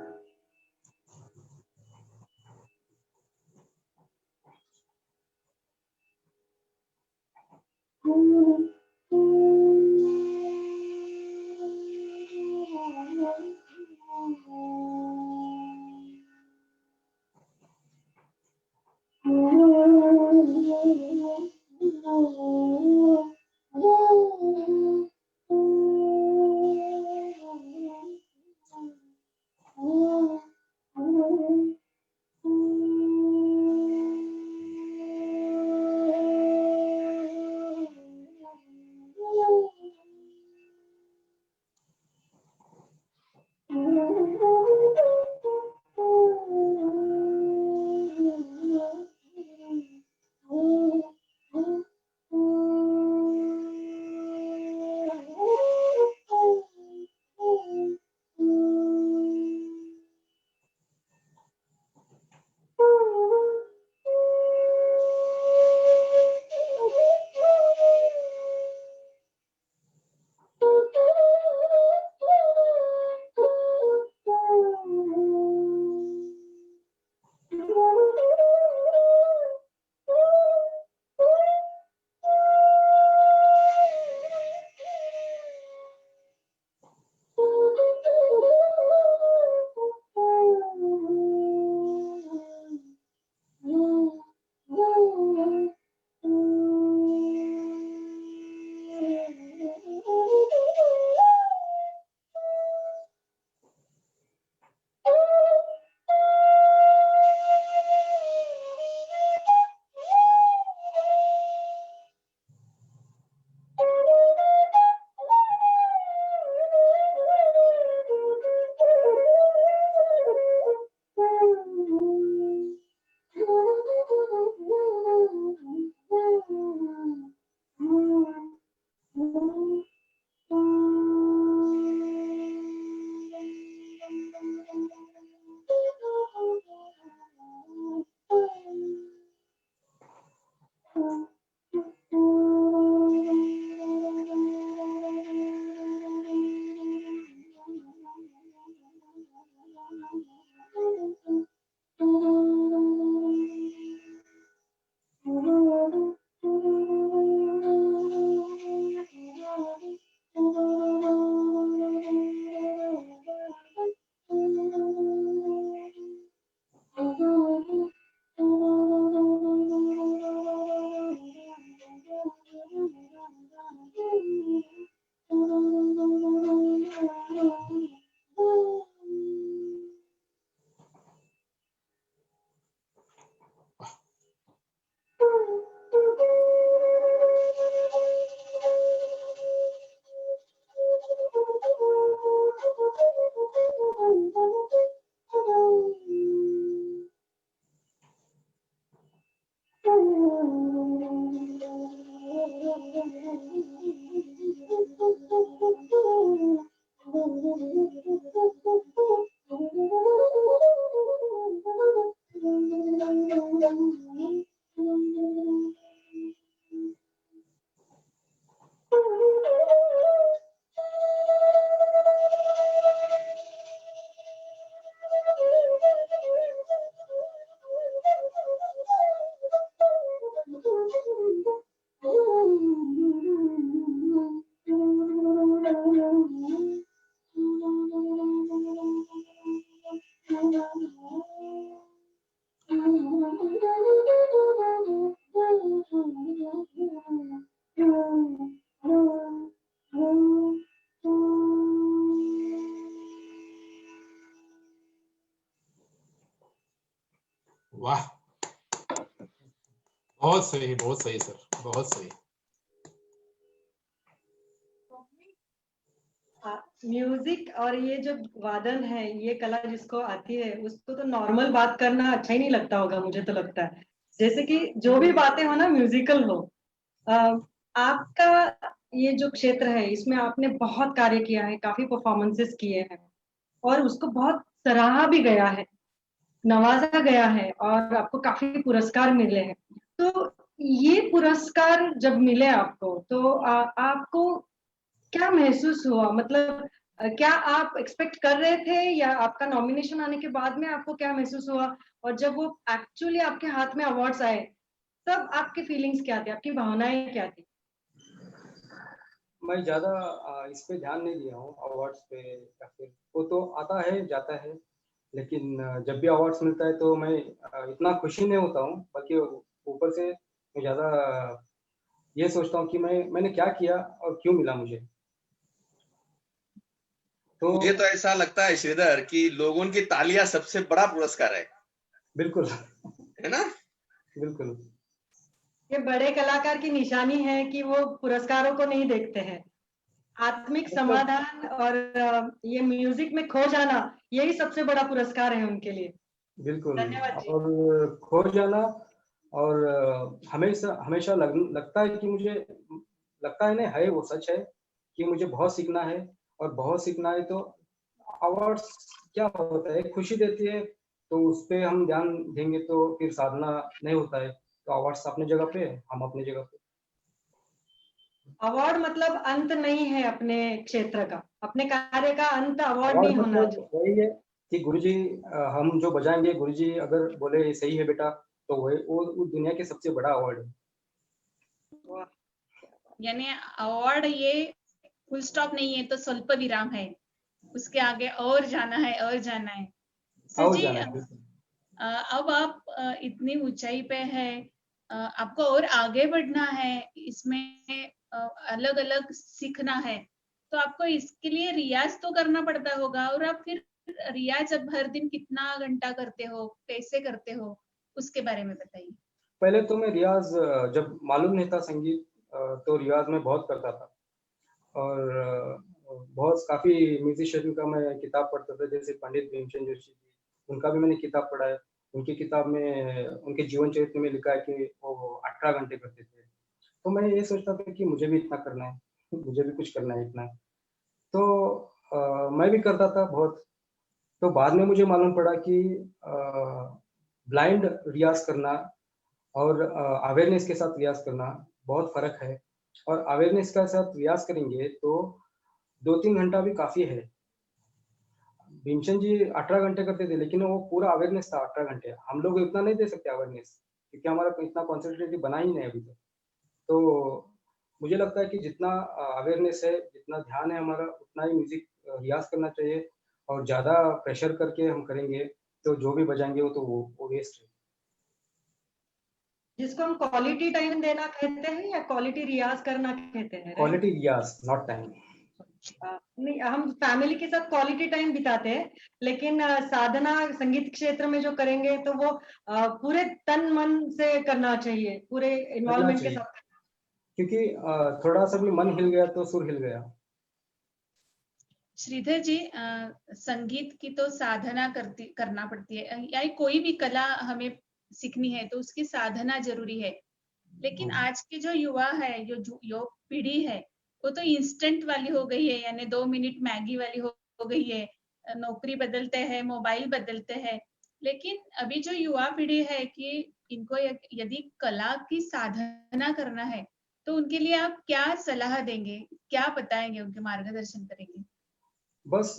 बहुत सही सर, बहुत सही। म्यूजिक और ये जो वादन है, ये कला जिसको आती है उसको तो नॉर्मल बात करना अच्छा ही नहीं लगता होगा, मुझे तो लगता है जैसे कि जो भी बातें हो ना म्यूजिकल हो। आपका ये जो क्षेत्र है इसमें आपने बहुत कार्य किया है, काफी परफॉर्मेंसेस किए हैं और उसको बहुत सराहा भी गया है, नवाजा गया है और आपको काफी पुरस्कार मिले हैं। तो ये पुरस्कार जब मिले आपको तो आपको क्या महसूस हुआ? मतलब क्या आप एक्सपेक्ट कर रहे थे या आपका नॉमिनेशन आने के बाद में आपको क्या महसूस हुआ? और जब वो एक्चुअली आपके हाथ में अवार्ड्स आए तब आपके फीलिंग्स क्या थे, आपकी भावनाएं क्या थी? मैं ज्यादा इस पे ध्यान नहीं दिया हूँ अवार्ड्स पे, या फिर वो तो आता है जाता है, लेकिन जब भी अवार्ड्स मिलता है तो मैं इतना खुशी नहीं होता हूँ, बल्कि ऊपर से मैं ज्यादा ये सोचता हूँ कि मैंने क्या किया और क्यों मिला मुझे। तो मुझे तो ऐसा लगता है श्रीधर कि लोगों की तालियां सबसे बड़ा पुरस्कार है बिल्कुल ना? बिल्कुल ये बड़े कलाकार की निशानी है कि वो पुरस्कारों को नहीं देखते हैं। आत्मिक मतलब समाधान और ये म्यूजिक में खो जाना, यही सबसे बड़ा पुरस्कार है उनके लिए। बिल्कुल। धन्यवाद जी। और खो जाना और हमेशा हमेशा लगता है कि मुझे लगता है, नहीं है वो सच है कि मुझे बहुत सीखना है, और बहुत सीखना है तो अवार्ड्स क्या होता है, खुशी देती है तो उस पे हम ध्यान देंगे तो फिर साधना नहीं होता है। तो अवार्ड्स अपनी जगह पे, हम अपनी जगह पे। अवार्ड मतलब अंत नहीं है अपने क्षेत्र का, अपने कार्य का अंत अवार्ड अवार्ड नहीं होना मतलब वही है कि गुरुजी, हम जो बजाएंगे गुरुजी अगर बोले ये सही है बेटा, तो वही वो दुनिया के सबसे बड़ा अवार्ड है। चाहिए। यानी अवार्ड ये फुल स्टॉप नहीं है, तो स्वल्प विराम है, उसके आगे और जाना है और जाना है। सर और जी, जाना है बिल्कुल। अब आप इतनी ऊंचाई पे है, आपको और आगे बढ़ना है, इसमें अलग अलग सीखना है, तो आपको इसके लिए रियाज तो करना पड़ता होगा। और आप फिर रियाज अब हर दिन कितना घंटा करते हो, कैसे करते हो, उसके बारे में बताइए। पहले तो मैं रियाज जब मालूम नहीं था संगीत, तो रियाज में बहुत करता था। और बहुत काफी म्यूजिशियन का मैं किताब पढ़ता था, जैसे पंडित भीमसेन जोशी जी, उनका भी मैंने किताब पढ़ा है। उनकी किताब में उनके जीवन चरित्र में लिखा है कि वो 18 घंटे करते थे। तो मैं ये सोचता था कि मुझे भी इतना करना है, मुझे भी कुछ करना है इतना। तो मैं भी करता था बहुत। तो बाद में मुझे मालूम पड़ा कि ब्लाइंड रियाज करना और अवेयरनेस के साथ रियाज करना बहुत फर्क है। और अवेयरनेस के साथ रियाज करेंगे तो 2-3 घंटा भी काफी है। भीमसेन जी 18 घंटे करते थे, लेकिन वो पूरा अवेयरनेस था 18 घंटे। हम लोग इतना नहीं दे सकते अवेयरनेस, क्योंकि हमारा इतना कॉन्सेंट्रेटिव बना ही नहीं अभी तक। तो मुझे लगता है कि जितना अवेयरनेस है, जितना ध्यान है हमारा, उतना ही म्यूजिक रियाज करना चाहिए। और ज्यादा प्रेशर करके हम करेंगे तो जो भी बजाएंगे वो तो वो वेस्ट है। जिसको हम क्वालिटी टाइम देना कहते हैं या क्वालिटी रियाज करना कहते हैं, राइट? क्वालिटी रियाज, नॉट टाइम। नहीं, हम फैमिली के साथ क्वालिटी टाइम बिताते हैं, लेकिन साधना संगीत क्षेत्र में जो करेंगे तो वो पूरे तन मन से करना चाहिए, पूरे करना इन्वॉल्वमेंट के चाहिए, साथ। क्योंकि थोड़ा सा भी मन हिल गया तो सुर हिल गया। श्रीधर जी, संगीत की तो साधना करना पड़ती है, या कोई भी कला हमें सीखनी है तो उसकी साधना जरूरी है। लेकिन आज के जो युवा है, जो युवा पीढ़ी है, वो तो इंस्टेंट वाली हो गई है, यानी 2 मिनट मैगी वाली हो गई है। नौकरी बदलते हैं, मोबाइल बदलते हैं। लेकिन अभी जो युवा पीढ़ी है कि इनको यदि कला की साधना करना है, तो उनके लिए आप क्या सलाह देंगे, क्या बताएंगे, उनके मार्गदर्शन करेंगे? बस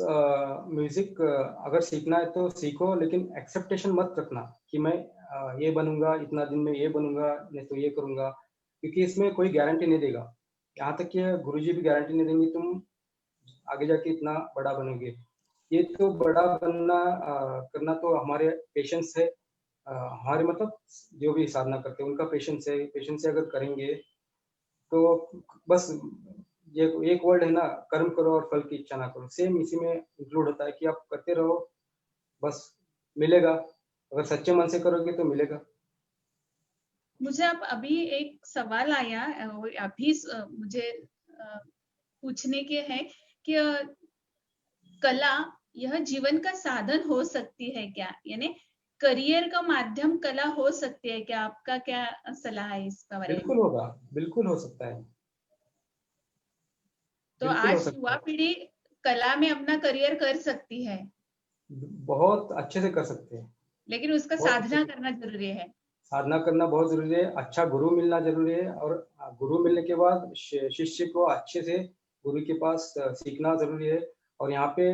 म्यूजिक अगर सीखना है तो सीखो, लेकिन एक्सेप्टेशन मत रखना कि मैं ये बनूंगा, इतना दिन में ये बनूंगा, नहीं तो ये करूंगा, क्योंकि इसमें कोई गारंटी नहीं देगा। यहाँ तक कि गुरुजी भी गारंटी नहीं देंगे तुम आगे जाके इतना बड़ा बनोगे। ये तो बड़ा बनना करना तो हमारे पेशेंस है, हमारे मतलब जो भी साधना करते हैं उनका पेशेंस है। पेशेंस से अगर करेंगे तो बस ये एक वर्ड है ना, कर्म करो और फल की इच्छा ना करो, सेम इसी में इंक्लूड होता है कि आप करते रहो, बस मिलेगा। अगर सच्चे मन से करोगे तो मिलेगा। मुझे अब अभी एक सवाल आया अभी मुझे पूछने के है कि कला यह जीवन का साधन हो सकती है क्या, यानी करियर का माध्यम कला हो सकती है क्या? आपका क्या सलाह है इसके बारे में? बिल्कुल होगा, बिल्कुल हो सकता है, तो बिल्कुल हो आज सकता युवा है, पीढ़ी कला में अपना करियर कर सकती है, बहुत अच्छे से कर सकते हैं, लेकिन उसका बहुत अच्छे साधना से। करना जरूरी है। साधना करना बहुत जरूरी है, अच्छा गुरु मिलना जरूरी है, और गुरु मिलने के बाद शिष्य को अच्छे से गुरु के पास सीखना जरूरी है। और यहाँ पे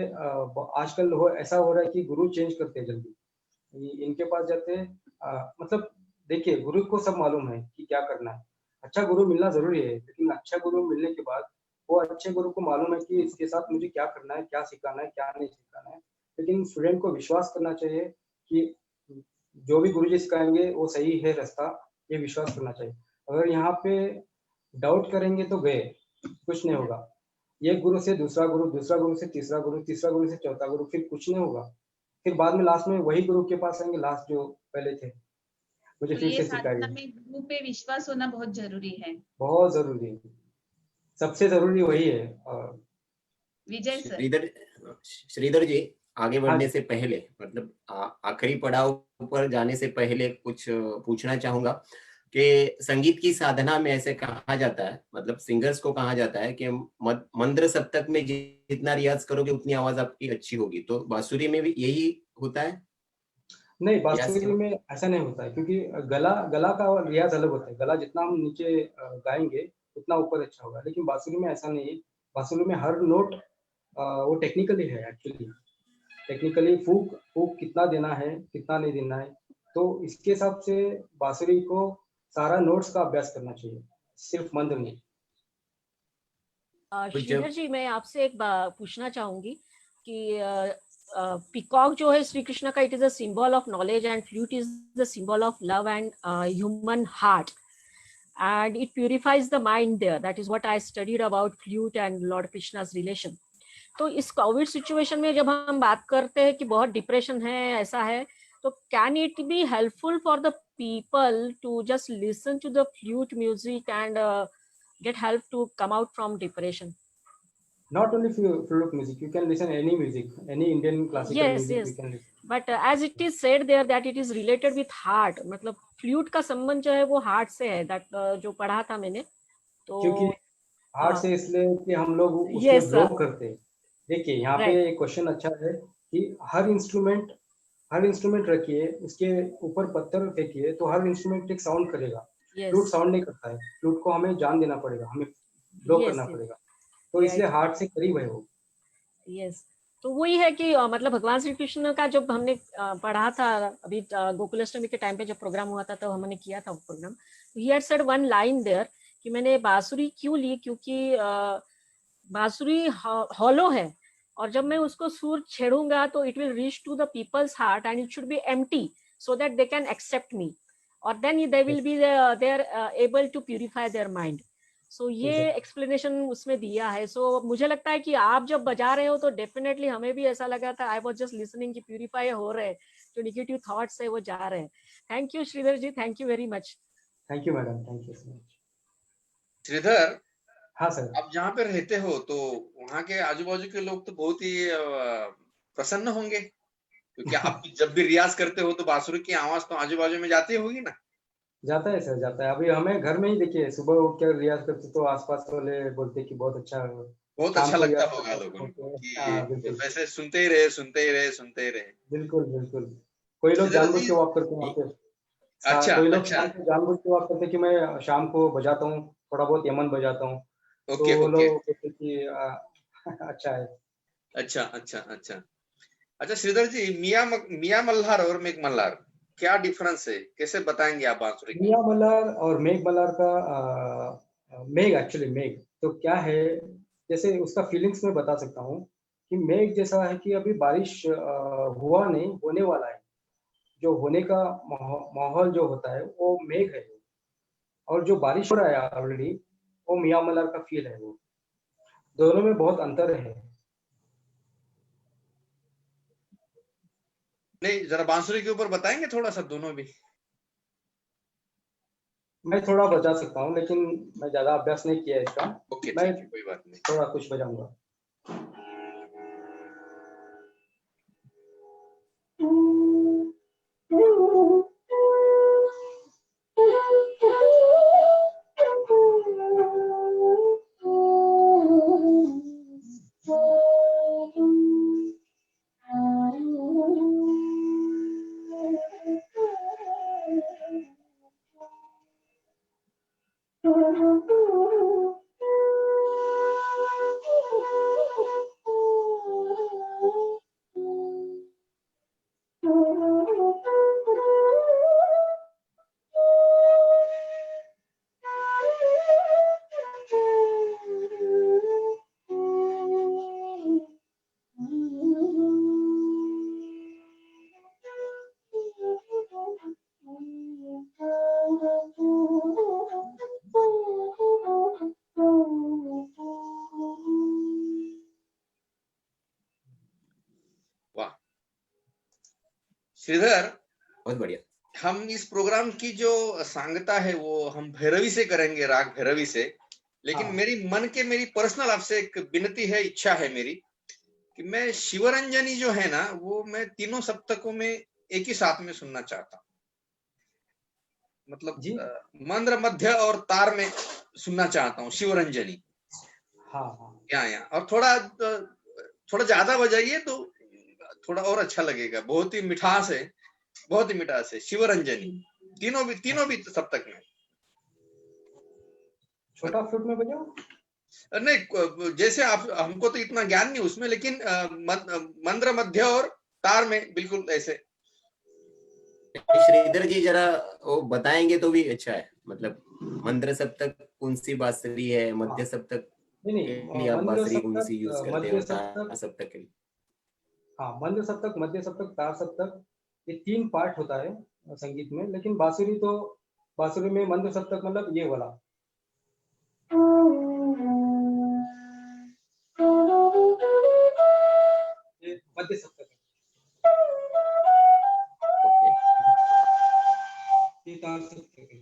आजकल ऐसा हो रहा है कि गुरु चेंज करते हैं जल्दी, इनके पास जाते हैं, मतलब देखिए गुरु को सब मालूम है कि क्या करना है। अच्छा गुरु मिलना जरूरी है, लेकिन अच्छा गुरु मिलने के बाद वो अच्छे गुरु को मालूम है कि इसके साथ मुझे क्या करना है, क्या सिखाना है, क्या नहीं सिखाना है। लेकिन स्टूडेंट को विश्वास करना चाहिए कि जो भी गुरुजी सिखाएंगे वो सही है रास्ता, ये विश्वास करना चाहिए। अगर यहाँ पे डाउट करेंगे तो गए, कुछ नहीं होगा। एक गुरु से दूसरा गुरु, दूसरा गुरु से तीसरा गुरु, तीसरा गुरु से चौथा गुरु, फिर कुछ नहीं होगा। फिर बाद में लास्ट में वही गुरु के पास आएंगे, लास्ट जो पहले थे, मुझे तो फिर ये से साधना सिखाइए। में गुरु पे विश्वास होना बहुत जरूरी है। बहुत जरूरी है, सबसे जरूरी वही है। विजय सर। श्रीधर श्रीधर जी, आगे हाँ बढ़ने जी। से पहले मतलब आखिरी पड़ाव पर जाने से पहले कुछ पूछना चाहूंगा कि संगीत की साधना में ऐसे कहा जाता है, मतलब सिंगर्स को कहा जाता है कि मंद्र सप्तक में जितना रियाज करोगे उतनी आवाज आपकी अच्छी होगी, तो बांसुरी में भी यही होता है? नहीं, रियाज के बांसुरी वक्त में ऐसा नहीं होता है, क्योंकि गला गला का रियाज अलग होता है। गला जितना हम नीचे गाएंगे उतना ऊपर अच्छा होगा, लेकिन बांसुरी में ऐसा नहीं है। बांसुरी में हर नोट वो टेक्निकली है एक्चुअली। टेक्निकली फूक फूक कितना देना है, कितना नहीं देना है, तो इसके हिसाब से बांसुरी को सारा नोट्स का अभ्यास करना चाहिए, सिर्फ मंत्र नहीं। तो श्रीधर जब जी, मैं आपसे एक पूछना चाहूंगी कि पीकॉक जो है श्री कृष्ण का, it is a symbol of knowledge and flute is the symbol of love and human heart, and it purifies the mind there. That is what I studied about flute and Lord Krishna's relation. तो इस Covid situation में जब हम बात करते हैं कि बहुत डिप्रेशन है, ऐसा है, तो can it be helpful for the people to just listen to the flute music and get help to come out from depression? Not only flute music, you can listen any music, any Indian classical Yes, music we yes. can listen. But as it is said there that it is related with heart, मतलब flute का संबंध जो है वो heart से है, that जो पढ़ा था मैंने, तो क्योंकि हार्ट से इसलिए कि हम लोग उसमें यस, ग्रो करते हैं। देखिए यहाँ पे राइट, एक क्वेश्चन अच्छा है कि हर इंस्ट्रूमेंट रखिए, उसके ऊपर पत्थर फेंकिए तो हर इंस्ट्रूमेंट एक साउंड करेगा। फ्लूट यस, साउंड नहीं करता है, फ्लूट को हमें जान देना पड़ेगा, हमें ग्रो यस, करना यस, पड़ेगा। तो इसलिए राइट, हार्ट से करीब है वो। यस। तो वही है कि मतलब भगवान श्री कृष्ण का जब हमने पढ़ा था अभी गोकुलाष्टमी के टाइम पे जब प्रोग्राम हुआ था, तो हमने किया था वो programme, he had said one line there कि मैंने बांसुरी क्यों ली, क्योंकि बांसुरी हॉलो है, और जब मैं उसको सुर छेड़ूंगा तो it will reach to the peoples heart and it should be empty so that they can accept me, और then they will be they are able to purify their mind. So ये एक्सप्लेनेशन उसमें दिया है। सो मुझे लगता है कि आप जब बजा रहे हो तो डेफिनेटली हमें भी ऐसा लगा था, आई वाज जस्ट लिसनिंग, कि प्यूरिफाई हो रहे हैं, जो निगेटिव थॉट्स है वो जा रहे हैं। Thank you Shridhar ji, thank you very much. Thank you madam, thank you so much. Shridhar, हाँ सर। आप जहाँ पे रहते हो तो वहाँ के आजू बाजू के लोग तो बहुत ही प्रसन्न होंगे, क्योंकि आप जब भी रियाज करते हो तो बांसुरी की आवाज तो आजू बाजू में जाती होगी ना? जाता है सर, जाता है। अभी हमें घर में ही देखिए, सुबह उठ कर रियाज करते तो आसपास वाले बोलते कि बहुत अच्छा, बहुत शाम अच्छा को लगता रियाज होगा करते लोगों को हाँ कि बिल्कुल, वैसे सुनते ही रहे, सुनते ही रहे, सुनते ही रहे। बिल्कुल बिल्कुल। कोई लोग श्रीधर जानबूझ जी, के वॉक करते हैं वहाँ पे। अच्छा कोई लोग अच्छा, शाम को जानबूझ के वॉक करते हैं कि मैं शाम को बजाता हूँ, थोड़ा बहुत यमन बजाता हूँ, तो ओके वो ओके, लोग कहते हैं कि अच्छा है। अच्छा अच्छा अच्छा। अच्छा श्रीधर जी, मियाँ मल्हार और मेघ मल्हार, क्या डिफरेंस है, कैसे बताएंगे आप बांसुरी की? मियाँ मल्हार और मेघ मल्हार का मेघ, एक्चुअली मेघ तो क्या है, जैसे उसका फीलिंग्स में बता सकता हूँ कि मेघ जैसा है कि अभी बारिश हुआ नहीं, होने वाला है। जो होने का माहौल जो होता है वो मेघ है, और जो बारिश हो रहा है ऑलरेडी वो मियाँ मल्हार का फील है। वो दोनों में बहुत अंतर है। नहीं, जरा बांसुरी के ऊपर बताएंगे थोड़ा सा दोनों भी। मैं थोड़ा बजा सकता हूँ, लेकिन मैं ज्यादा अभ्यास नहीं किया है इसका। ओके, ठीक मैं है, कोई बात नहीं। थोड़ा कुछ बजाऊंगा। वाह श्रीधर, बहुत बढ़िया। हम इस प्रोग्राम की जो सांगता है वो हम भैरवी से करेंगे, राग भैरवी से। लेकिन हाँ। मेरी पर्सनल आपसे एक विनती है, इच्छा है मेरी, कि मैं शिवरंजनी जो है ना, वो मैं तीनों सप्तकों में एक ही साथ में सुनना चाहता हूँ। मतलब जी। मंद्र, मध्य और तार में सुनना चाहता हूँ शिवरंजनी। हाँ हाँ। यहाँ और थोड़ा ज्यादा बजाइए तो थोड़ा और अच्छा लगेगा। बहुत ही मिठास है, बहुत ही मिठास है शिवरंजनी। तीनों भी सप्तक में। छोटा फ्लूट में बजाओ। नहीं, जैसे आप, हमको तो इतना ज्ञान नहीं उसमें, लेकिन मंद्र, मध्य और तार में बिल्कुल ऐसे। श्रीधर जी जरा वो बताएंगे तो भी अच्छा है। मतलब मंत्र सप्तक कौन सी बांसुरी है, मध्य सप्तक नहीं के नहीं, लिए आप मंद्र बांसुरी कौन सी यूज सप्तक, करते मध्य हो, तार सप्तक। सप्तक के लिए? हाँ, मंद्र सप्तक, मध्य सप्तक, तार सप्तक, ये 3 पार्ट होता है संगीत में। लेकिन बांसुरी में मंद्र सप्तक मतलब ये वाला। ये मध्य सप्तक है। ओके। ये तार सप्तक है।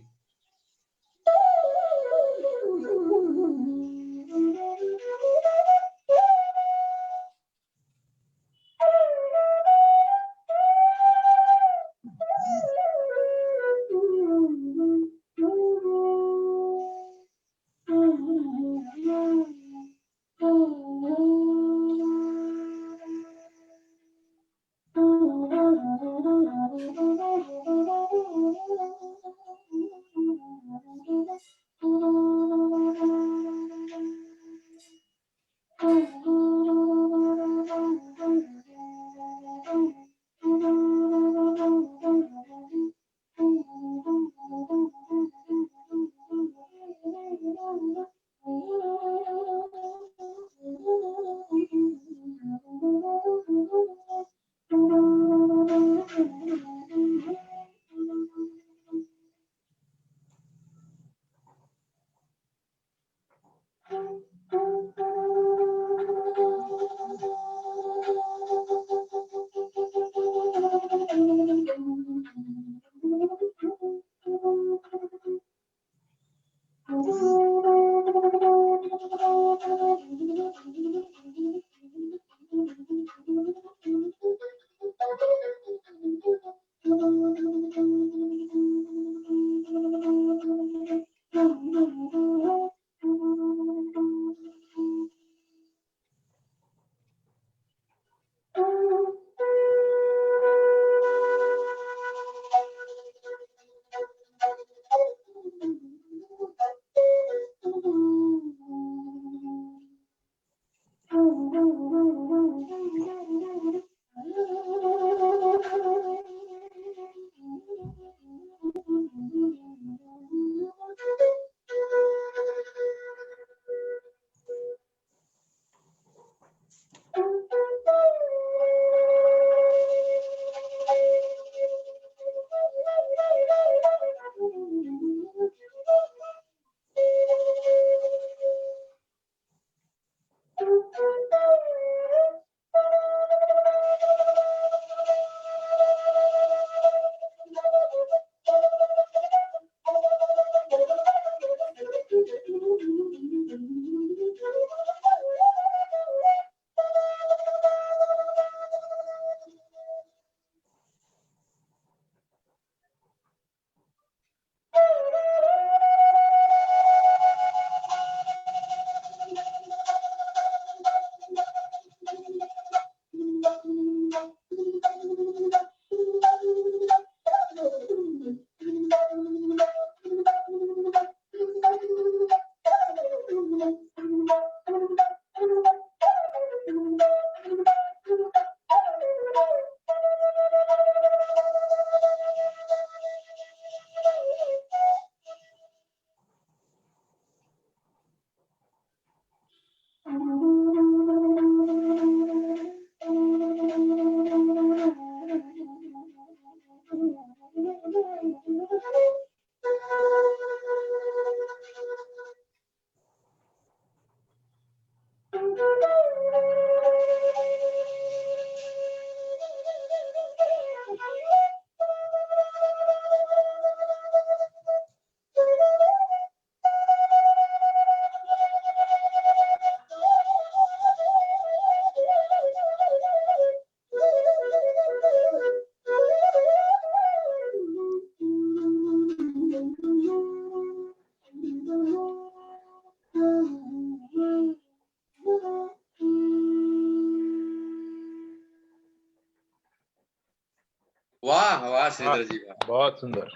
वाह वाह श्रीधर जी वाह। बहुत सुंदर।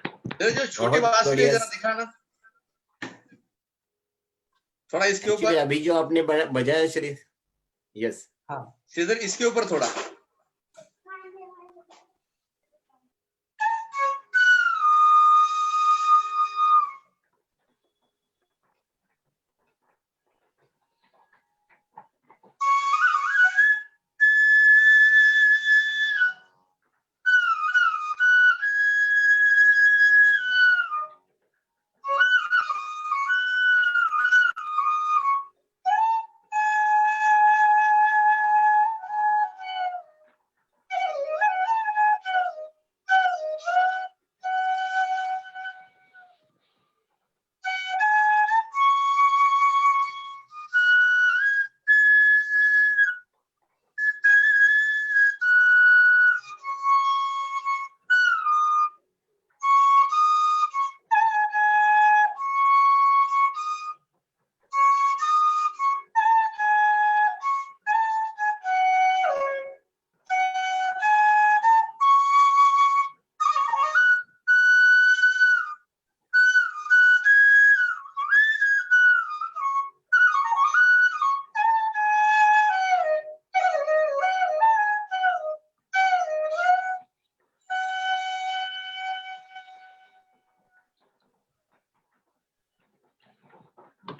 जो छोटी बहुत बांसुरी है बढ़िया। जरा दिखाना थोड़ा इसके एक्चुअली ऊपर। अभी जो आपने बजाया श्री, यस हाँ श्रीधर इसके ऊपर थोड़ा।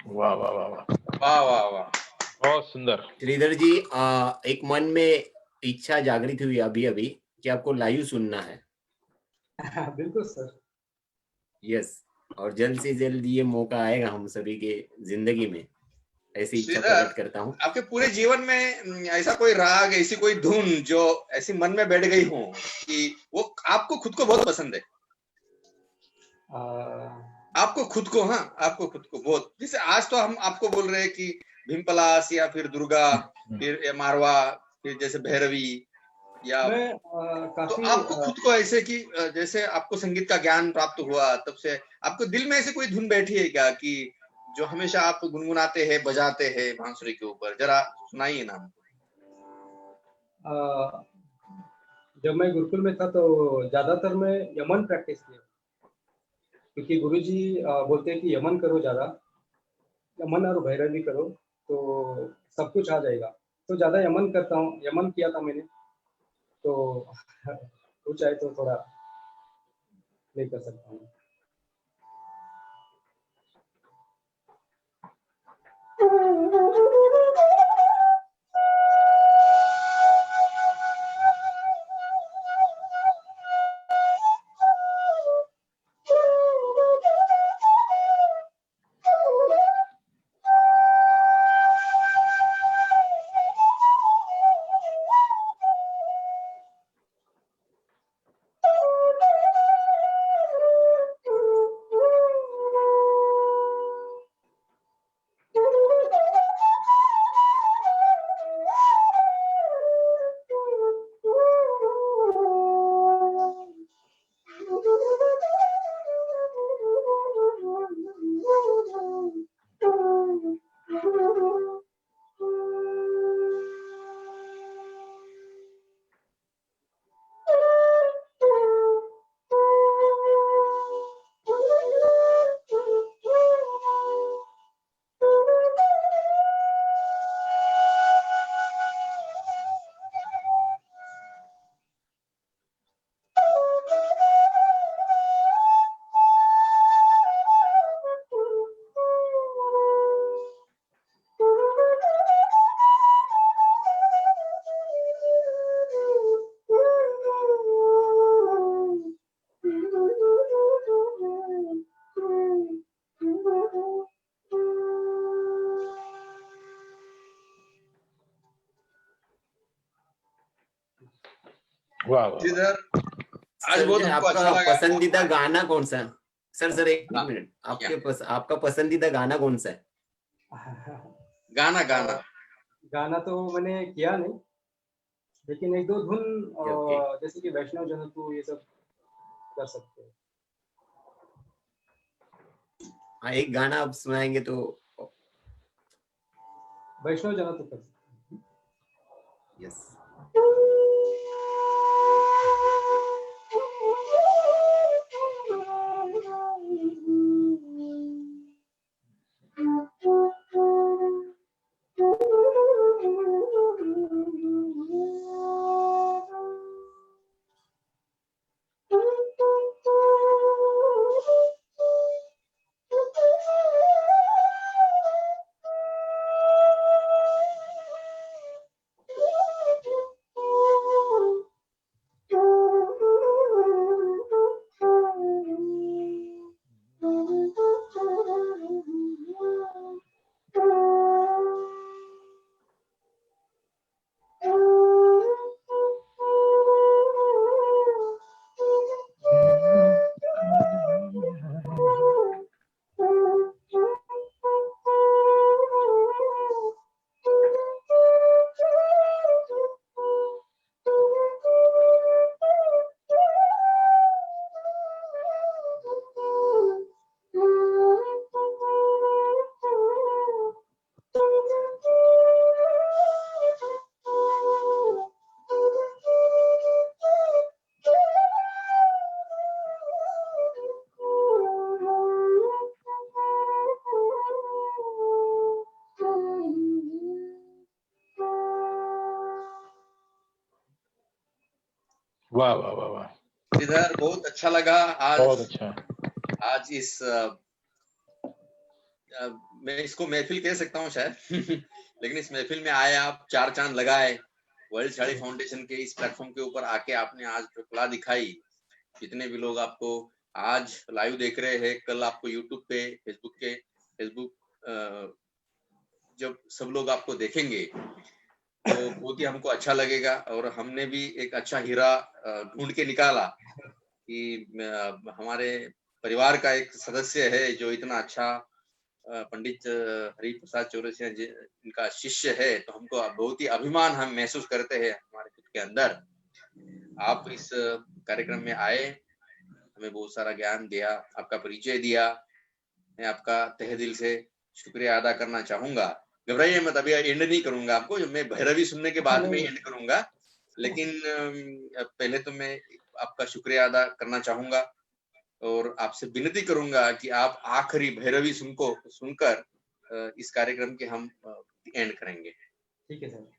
वाह वाह वाह वाह, वाह वाह वाह। बहुत सुंदर। श्रीधर जी, एक मन में इच्छा जागृत हुई अभी अभी कि आपको लाइव सुनना है। बिल्कुल सर। यस, और जल्द से जल्द ये मौका आएगा हम सभी के जिंदगी में, ऐसी इच्छा श्रीधर प्रकट करता हूँ। आपके पूरे जीवन में ऐसा कोई राग ऐसी कोई धुन जो ऐसी मन में बैठ गई हो कि वो आपको खुद को बहुत पसंद है? आपको खुद को, हाँ आपको खुद को बहुत, जैसे आज तो हम आपको बोल रहे हैं कि भीमपलास या फिर दुर्गा फिर मारवा फिर जैसे भैरवी या मैं तो काफी आपको खुद को ऐसे कि जैसे आपको संगीत का ज्ञान प्राप्त हुआ तब से आपको दिल में ऐसे कोई धुन बैठी है क्या कि जो हमेशा आप गुनगुनाते हैं बजाते हैं बांसुरी के ऊपर? जरा सुनाइए ना हमको। जब मैं गुरुकुल में था तो ज्यादातर मैं यमन प्रैक्टिस किया, क्योंकि गुरुजी बोलते हैं कि यमन करो, ज्यादा यमन और भैरवी करो तो सब कुछ आ जाएगा। तो ज्यादा यमन करता हूँ, यमन किया था मैंने, तो कुछ आए तो थोड़ा प्ले कर सकता हूँ। वाह वाह। श्रीधर आज सर बहुत जी, हमको आपका अच्छा लगा। पसंदीदा गाना कौन सा है? सर एक हाँ, मिनट, क्या? आपका पसंदीदा गाना कौन सा है? गाना गाना गाना तो मैंने किया नहीं, लेकिन एक दो धुन ओके। जैसे कि वैष्णव जन तू, ये सब कर सकते हैं। हाँ, एक गाना आप सुनाएंगे तो। वैष्णव जना तो कर सकते हैं। यस। वाह वाह वाह वाह, इधर बहुत अच्छा लगा बहुत आज। अच्छा। आज इस मैं इसको महफिल कह सकता हूँ शायद लेकिन इस महफिल में आए आप, चार चांद लगाए, वर्ल्ड साड़ी फाउंडेशन के इस प्लेटफॉर्म के ऊपर आके आपने आज जो कला दिखाई, जितने भी लोग आपको आज लाइव देख रहे हैं, कल आपको यूट्यूब पे, फेसबुक जब सब लोग आपको देखेंगे तो बहुत ही हमको अच्छा लगेगा। और हमने भी एक अच्छा हीरा ढूंढ के निकाला कि हमारे परिवार का एक सदस्य है जो इतना अच्छा पंडित हरि प्रसाद चौरसिया जी इनका शिष्य है, तो हमको बहुत ही अभिमान हम महसूस करते हैं हमारे खुद के अंदर। आप इस कार्यक्रम में आए, हमें बहुत सारा ज्ञान दिया, आपका परिचय दिया, मैं आपका तहे दिल से शुक्रिया अदा करना चाहूंगा। घबराइए मत, अभी एंड नहीं करूंगा आपको, जब मैं भैरवी सुनने के बाद में एंड करूंगा, लेकिन पहले तो मैं आपका शुक्रिया अदा करना चाहूंगा और आपसे विनती करूंगा कि आप आखिरी भैरवी सुनकर इस कार्यक्रम के हम एंड करेंगे। ठीक है सर।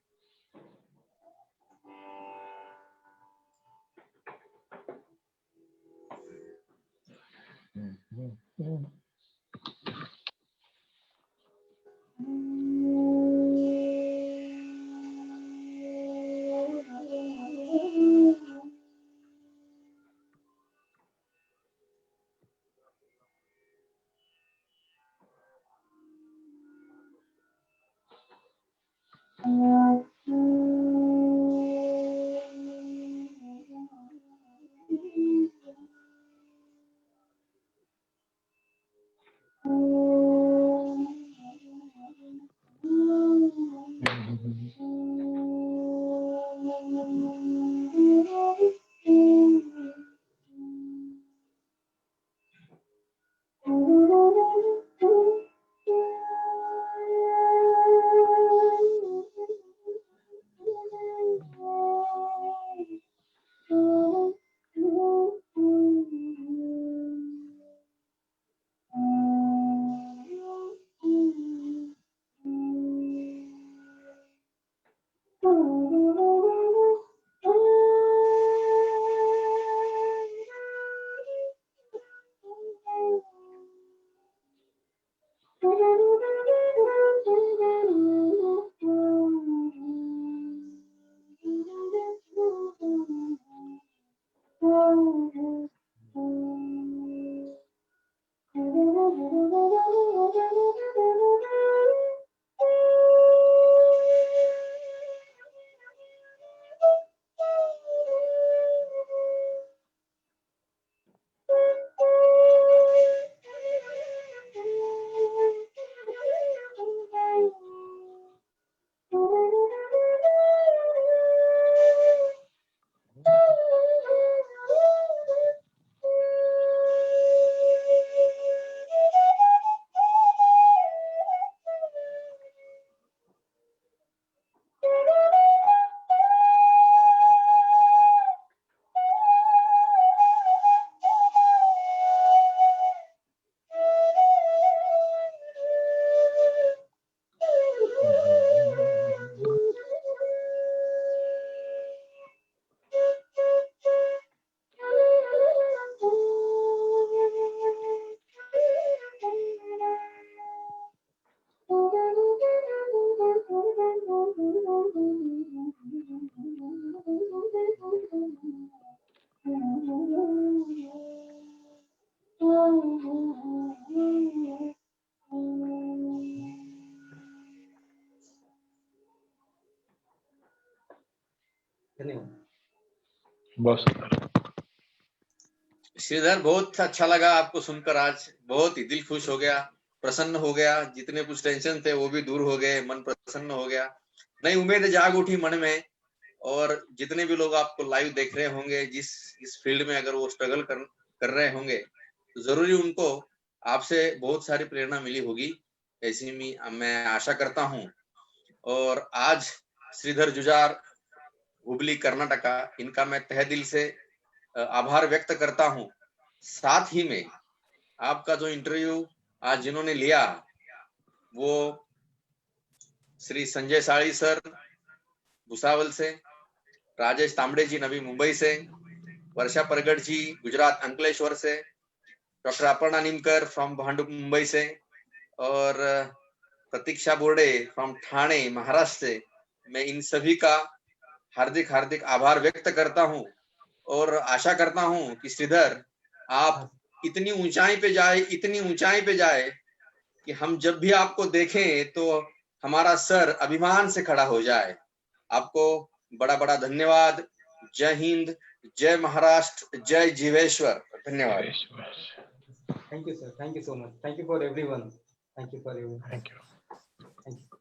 धन्यवाद। बहुत सुंदर। श्रीधर, बहुत अच्छा लगा आपको सुनकर, आज बहुत ही दिल खुश हो गया, प्रसन्न हो गया, जितने कुछ टेंशन थे वो भी दूर हो गए, मन प्रसन्न हो गया, नई उम्मीद जाग उठी मन में। और जितने भी लोग आपको लाइव देख रहे होंगे, जिस इस फील्ड में अगर वो स्ट्रगल कर रहे होंगे, तो जरूरी उनको आपसे बहुत सारी प्रेरणा मिली होगी, ऐसी मैं आशा करता हूँ। और आज श्रीधर जुजार, हुबली कर्नाटका, इनका मैं तहे दिल से आभार व्यक्त करता हूँ। साथ ही में आपका जो इंटरव्यू आज जिन्होंने लिया, वो श्री संजय साड़ी सर भुसावल से, राजेश तांबड़े जी नवी मुंबई से, वर्षा परगट जी गुजरात अंकलेश्वर से, डॉक्टर अपर्णा निमकर फ्रॉम भांडुप मुंबई से, और प्रतीक्षा बोर्डे फ्रॉम ठाणे महाराष्ट्र से, मैं इन सभी का हार्दिक हार्दिक आभार व्यक्त करता हूँ। और आशा करता हूँ कि श्रीधर, आप इतनी ऊंचाई पे जाए, इतनी ऊंचाई पे जाए कि हम जब भी आपको देखें तो हमारा सर अभिमान से खड़ा हो जाए। आपको बड़ा बड़ा धन्यवाद। जय हिंद, जय महाराष्ट्र, जय जीवेश्वर। धन्यवाद। Thank you sir, thank you so much, thank you for everyone, thank you for everyone, thank you. Thank you.